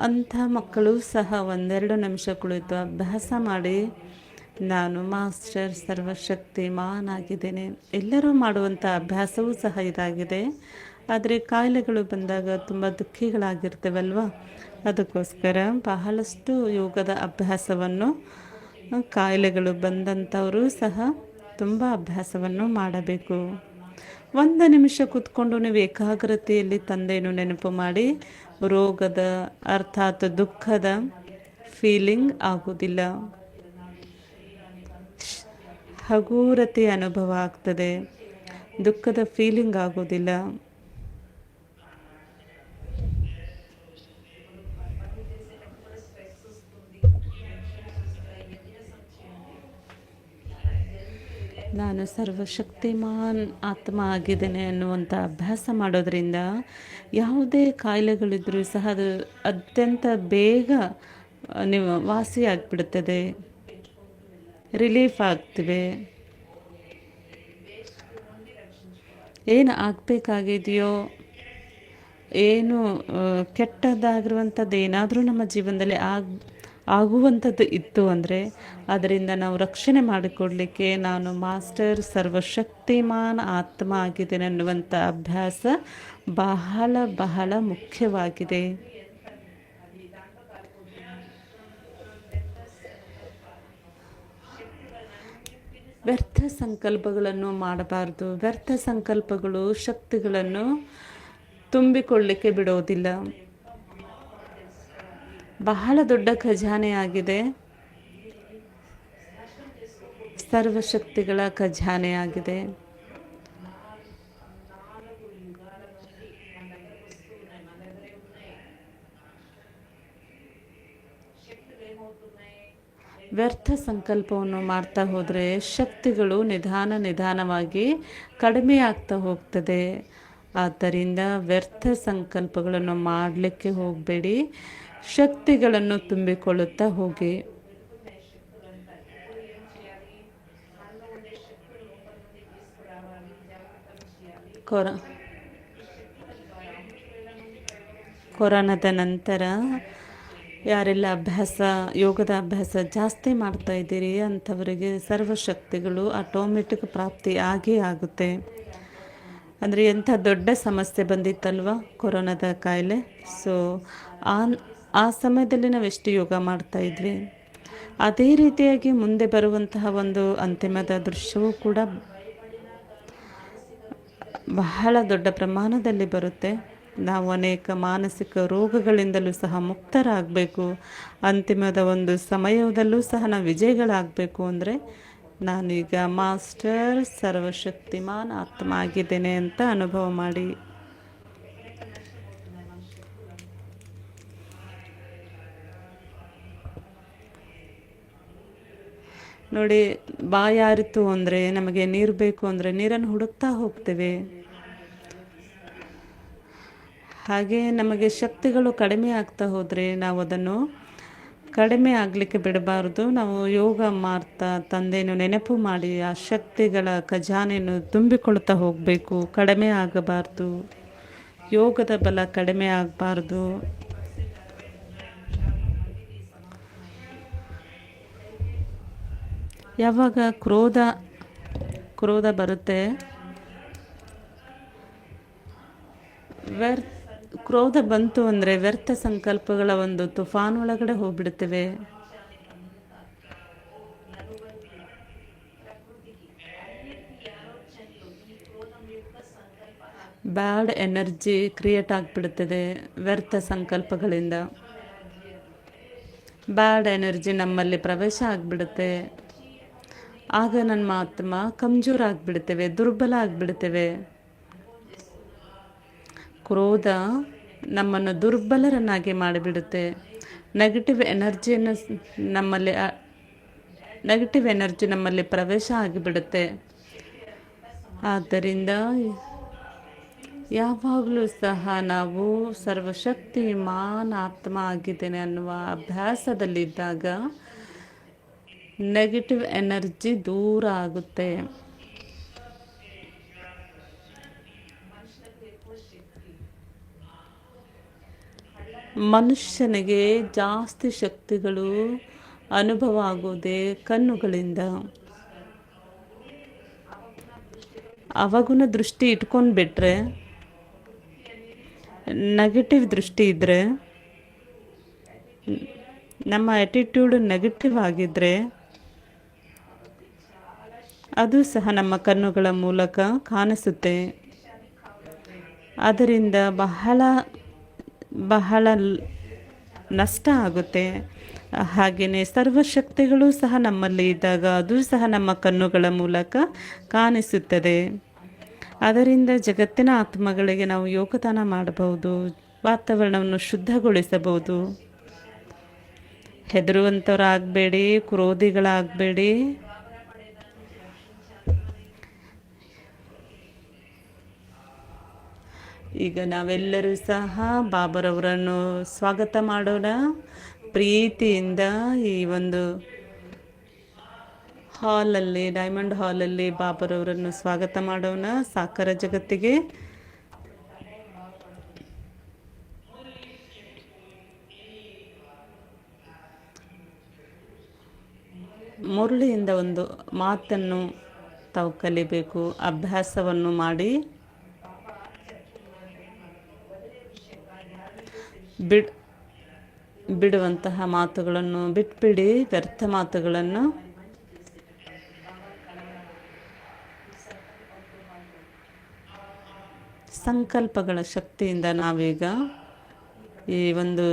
ಅಂಥ ಮಕ್ಕಳು ಸಹ ಒಂದೆರಡು ನಿಮಿಷ ಕುಳಿತು ಅಭ್ಯಾಸ ಮಾಡಿ ನಾನು ಮಾಸ್ಟರ್ ಸರ್ವಶಕ್ತಿಮಾನ್ ಆಗಿದ್ದೇನೆ. ಎಲ್ಲರೂ ಮಾಡುವಂಥ ಅಭ್ಯಾಸವೂ ಸಹ ಇದಾಗಿದೆ. ಆದರೆ ಕಾಯಿಲೆಗಳು ಬಂದಾಗ ತುಂಬ ದುಃಖಿಗಳಾಗಿರ್ತೇವಲ್ವ, ಅದಕ್ಕೋಸ್ಕರ ಬಹಳಷ್ಟು ಯೋಗದ ಅಭ್ಯಾಸವನ್ನು ಕಾಯಿಲೆಗಳು ಬಂದಂಥವರು ಸಹ ತುಂಬ ಅಭ್ಯಾಸವನ್ನು ಮಾಡಬೇಕು. ಒಂದು ನಿಮಿಷ ಕೂತ್ಕೊಂಡು ನೀವು ಏಕಾಗ್ರತೆಯಲ್ಲಿ ತಂದೆಯನ್ನು ನೆನಪು ಮಾಡಿ ರೋಗದ ಅರ್ಥಾತ್ ದುಃಖದ ಫೀಲಿಂಗ್ ಆಗೋದಿಲ್ಲ. ಹಗೂರತೆಯ ಅನುಭವ ಆಗ್ತದೆ, ದುಃಖದ ಫೀಲಿಂಗ್ ಆಗೋದಿಲ್ಲ. ನಾನು ಸರ್ವಶಕ್ತಿಮಾನ್ ಆತ್ಮ ಆಗಿದ್ದೇನೆ ಅನ್ನುವಂಥ ಅಭ್ಯಾಸ ಮಾಡೋದ್ರಿಂದ ಯಾವುದೇ ಕಾಯಿಲೆಗಳಿದ್ರೂ ಸಹ ಅದು ಅತ್ಯಂತ ಬೇಗ ನೀವು ವಾಸಿಯಾಗಿಬಿಡುತ್ತದೆ, ರಿಲೀಫ್ ಆಗ್ತಿವೆ. ಏನು ಆಗಬೇಕಾಗಿದೆಯೋ, ಏನು ಕೆಟ್ಟದಾಗಿರುವಂಥದ್ದು ಏನಾದರೂ ನಮ್ಮ ಜೀವನದಲ್ಲಿ ಆಗುವಂಥದ್ದು ಇತ್ತು ಅಂದರೆ ಅದರಿಂದ ನಾವು ರಕ್ಷಣೆ ಮಾಡಿಕೊಡಲಿಕ್ಕೆ ನಾನು ಮಾಸ್ಟರ್ ಸರ್ವಶಕ್ತಿಮಾನ್ ಆತ್ಮ ಆಗಿದ್ದೇನೆ ಅನ್ನುವಂಥ ಅಭ್ಯಾಸ ಬಹಳ ಬಹಳ ಮುಖ್ಯವಾಗಿದೆ. ವ್ಯರ್ಥ ಸಂಕಲ್ಪಗಳನ್ನು ಮಾಡಬಾರ್ದು. ವ್ಯರ್ಥ ಸಂಕಲ್ಪಗಳು ಶಕ್ತಿಗಳನ್ನು ತುಂಬಿಕೊಳ್ಳಲಿಕ್ಕೆ ಬಿಡೋದಿಲ್ಲ. ಬಹಳ ದೊಡ್ಡ ಖಜಾನೆ ಆಗಿದೆ, ಸರ್ವಶಕ್ತಿಗಳ ಖಜಾನೆ ಆಗಿದೆ. ವ್ಯರ್ಥ ಸಂಕಲ್ಪವನ್ನು ಮಾಡ್ತಾ ಹೋದರೆ ಶಕ್ತಿಗಳು ನಿಧಾನವಾಗಿ ಕಡಿಮೆ ಆಗ್ತಾ ಹೋಗ್ತದೆ. ಆದ್ದರಿಂದ ವ್ಯರ್ಥ ಸಂಕಲ್ಪಗಳನ್ನು ಮಾಡಲಿಕ್ಕೆ ಹೋಗಬೇಡಿ, ಶಕ್ತಿಗಳನ್ನು ತುಂಬಿಕೊಳ್ಳುತ್ತಾ ಹೋಗಿ. ಕೊರೋನಾದ ನಂತರ ಯಾರೆಲ್ಲ ಯೋಗದ ಅಭ್ಯಾಸ ಜಾಸ್ತಿ ಮಾಡ್ತಾ ಇದ್ದೀರಿ ಅಂಥವರಿಗೆ ಸರ್ವಶಕ್ತಿಗಳು ಆಟೋಮೆಟಿಕ್ ಪ್ರಾಪ್ತಿ ಆಗೇ ಆಗುತ್ತೆ. ಅಂದರೆ ಎಂಥ ದೊಡ್ಡ ಸಮಸ್ಯೆ ಬಂದಿತ್ತಲ್ವ ಕೊರೋನಾದ ಕಾಯಿಲೆ. ಸೊ ಆ ಸಮಯದಲ್ಲಿ ನಾವು ಎಷ್ಟು ಯೋಗ ಮಾಡ್ತಾ ಇದ್ವಿ, ಅದೇ ರೀತಿಯಾಗಿ ಮುಂದೆ ಬರುವಂತಹ ಒಂದು ಅಂತಿಮದ ದೃಶ್ಯವೂ ಕೂಡ ಬಹಳ ದೊಡ್ಡ ಪ್ರಮಾಣದಲ್ಲಿ ಬರುತ್ತೆ. ನಾವು ಅನೇಕ ಮಾನಸಿಕ ರೋಗಗಳಿಂದಲೂ ಸಹ ಮುಕ್ತರಾಗಬೇಕು. ಅಂತಿಮದ ಒಂದು ಸಮಯದಲ್ಲೂ ಸಹ ನಾವು ವಿಜಯಗಳಾಗಬೇಕು ಅಂದರೆ ನಾನೀಗ ಮಾಸ್ಟರ್ ಸರ್ವಶಕ್ತಿಮಾನ್ ಆತ್ಮ ಆಗಿದ್ದೇನೆ ಅಂತ ಅನುಭವ ಮಾಡಿ. ನೋಡಿ, ಬಾಯಾರಿತು ಅಂದರೆ ನಮಗೆ ನೀರು ಬೇಕು ಅಂದರೆ ನೀರನ್ನು ಹುಡುಕ್ತಾ ಹೋಗ್ತೇವೆ. ಹಾಗೆ ನಮಗೆ ಶಕ್ತಿಗಳು ಕಡಿಮೆ ಆಗ್ತಾ ಹೋದರೆ ನಾವು ಅದನ್ನು ಕಡಿಮೆ ಆಗಲಿಕ್ಕೆ ಬಿಡಬಾರ್ದು. ನಾವು ಯೋಗ ಮಾಡ್ತಾ ತಂದೆಯನ್ನು ನೆನಪು ಮಾಡಿ ಆ ಶಕ್ತಿಗಳ ಖಜಾನೆಯನ್ನು ತುಂಬಿಕೊಳ್ತಾ ಹೋಗಬೇಕು. ಕಡಿಮೆ ಆಗಬಾರ್ದು, ಯೋಗದ ಬಲ ಕಡಿಮೆ ಆಗಬಾರ್ದು. ಯಾವಾಗ ಕ್ರೋಧ ಬರುತ್ತೆ, ಕ್ರೋಧ ಬಂತು ಅಂದರೆ ವ್ಯರ್ಥ ಸಂಕಲ್ಪಗಳ ಒಂದು ತುಫಾನ್ ಒಳಗಡೆ ಹೋಗ್ಬಿಡ್ತೇವೆ. ಬ್ಯಾಡ್ ಎನರ್ಜಿ ಕ್ರಿಯೇಟ್ ಆಗಿಬಿಡ್ತದೆ ವ್ಯರ್ಥ ಸಂಕಲ್ಪಗಳಿಂದ. ಬ್ಯಾಡ್ ಎನರ್ಜಿ ನಮ್ಮಲ್ಲಿ ಪ್ರವೇಶ ಆಗಿಬಿಡುತ್ತೆ. ಆಗ ನಮ್ಮ ಆತ್ಮ ಕಮ್ಜೋರ್ ಆಗಿಬಿಡ್ತೇವೆ, ದುರ್ಬಲ ಆಗಿಬಿಡ್ತೇವೆ. ಕ್ರೋಧ ನಮ್ಮನ್ನು ದುರ್ಬಲರನ್ನಾಗಿ ಮಾಡಿಬಿಡುತ್ತೆ. ನೆಗೆಟಿವ್ ಎನರ್ಜಿ ನಮ್ಮಲ್ಲಿ ಪ್ರವೇಶ ಆಗಿಬಿಡುತ್ತೆ. ಆದ್ದರಿಂದ ಯಾವಾಗಲೂ ಸಹ ನಾವು ಸರ್ವಶಕ್ತಿಮಾನ್ ಆತ್ಮ ಆಗಿದ್ದೇನೆ ಅನ್ನುವ ಅಭ್ಯಾಸದಲ್ಲಿದ್ದಾಗ ನೆಗೆಟಿವ್ ಎನರ್ಜಿ ದೂರ ಆಗುತ್ತೆ. ಮನುಷ್ಯನಿಗೆ ಜಾಸ್ತಿ ಶಕ್ತಿಗಳು ಅನುಭವ ಆಗೋದೇ ಕಣ್ಣುಗಳಿಂದ. ಅವಗುಣ ದೃಷ್ಟಿ ಇಟ್ಕೊಂಡು ಬಿಟ್ರೆ, ನೆಗೆಟಿವ್ ದೃಷ್ಟಿ ಇದ್ದರೆ, ನಮ್ಮ ಆ್ಯಟಿಟ್ಯೂಡ್ ನೆಗೆಟಿವ್ ಆಗಿದ್ದರೆ ಅದು ಸಹ ನಮ್ಮ ಕಣ್ಣುಗಳ ಮೂಲಕ ಕಾಣಿಸುತ್ತೆ. ಅದರಿಂದ ಬಹಳ ನಷ್ಟ ಆಗುತ್ತೆ. ಹಾಗೆಯೇ ಸರ್ವಶಕ್ತಿಗಳು ಸಹ ನಮ್ಮಲ್ಲಿ ಇದ್ದಾಗ ಅದು ಸಹ ನಮ್ಮ ಕಣ್ಣುಗಳ ಮೂಲಕ ಕಾಣಿಸುತ್ತದೆ. ಅದರಿಂದ ಜಗತ್ತಿನ ಆತ್ಮಗಳಿಗೆ ನಾವು ಯೋಗದಾನ ಮಾಡಬಹುದು, ವಾತಾವರಣವನ್ನು ಶುದ್ಧಗೊಳಿಸಬಹುದು. ಹೆದರುವಂಥವರಾಗಬೇಡಿ, ಕ್ರೋಧಿಗಳಾಗಬೇಡಿ. ಈಗ ನಾವೆಲ್ಲರೂ ಸಹ ಬಾಬರವರನ್ನು ಸ್ವಾಗತ ಮಾಡೋಣ. ಪ್ರೀತಿಯಿಂದ ಈ ಒಂದು ಹಾಲಲ್ಲಿ, ಡೈಮಂಡ್ ಹಾಲಲ್ಲಿ ಬಾಬರವರನ್ನು ಸ್ವಾಗತ ಮಾಡೋಣ ಸಾಕಾರ ಜಗತ್ತಿಗೆ. ಮುರಳಿಯಿಂದ ಒಂದು ಮಾತನ್ನು ತಾವು ಕಲಿಬೇಕು, ಅಭ್ಯಾಸವನ್ನು ಮಾಡಿ ಬಿಡುವಂತಹ ಮಾತುಗಳನ್ನು ಬಿಟ್ಬಿಡಿ, ವ್ಯರ್ಥ ಮಾತುಗಳನ್ನು. ಸಂಕಲ್ಪಗಳ ಶಕ್ತಿಯಿಂದ ನಾವೀಗ ಈ ಒಂದು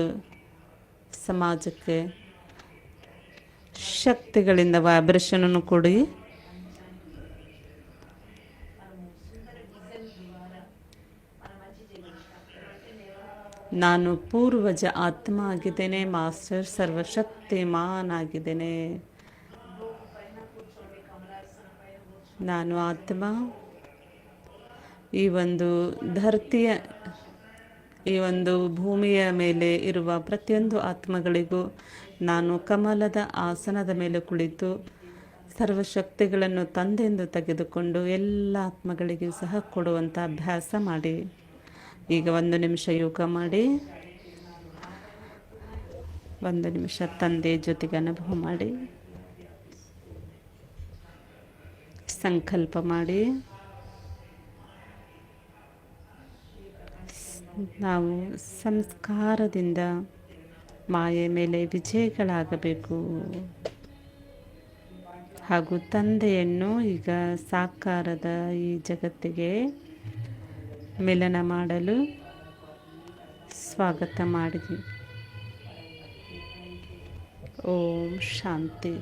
ಸಮಾಜಕ್ಕೆ ಶಕ್ತಿಗಳಿಂದ ವೈಬ್ರೇಷನನ್ನು ಕೊಡಿ. ನಾನು ಪೂರ್ವಜ ಆತ್ಮ ಆಗಿದ್ದೇನೆ, ಮಾಸ್ಟರ್ ಸರ್ವಶಕ್ತಿಮಾನ್ ಆಗಿದ್ದೇನೆ. ನಾನು ಆತ್ಮ. ಈ ಒಂದು ಧರ್ತಿಯ, ಈ ಒಂದು ಭೂಮಿಯ ಮೇಲೆ ಇರುವ ಪ್ರತಿಯೊಂದು ಆತ್ಮಗಳಿಗೂ ನಾನು ಕಮಲದ ಆಸನದ ಮೇಲೆ ಕುಳಿತು ಸರ್ವಶಕ್ತಿಗಳನ್ನು ತಂದೆಂದು ತೆಗೆದುಕೊಂಡು ಎಲ್ಲ ಆತ್ಮಗಳಿಗೂ ಸಹ ಕೊಡುವಂಥ ಅಭ್ಯಾಸ ಮಾಡಿ. ಈಗ 1 ನಿಮಿಷ ಯೋಗ ಮಾಡಿ, 1 ನಿಮಿಷ ತಂದೆ ಜೊತೆಗೆ ಅನುಭವ ಮಾಡಿ, ಸಂಕಲ್ಪ ಮಾಡಿ. ನಾವು ಸಂಸ್ಕಾರದಿಂದ ಮಾಯೆ ಮೇಲೆ ವಿಜಯಗಳಾಗಬೇಕು ಹಾಗೂ ತಂದೆಯನ್ನು ಈಗ ಸಾಕಾರದ ಈ ಜಗತ್ತಿಗೆ ಮಿಲನ ಮಾಡಲು ಸ್ವಾಗತ ಮಾಡಿದ್ವಿ. ಓಂ ಶಾಂತಿ.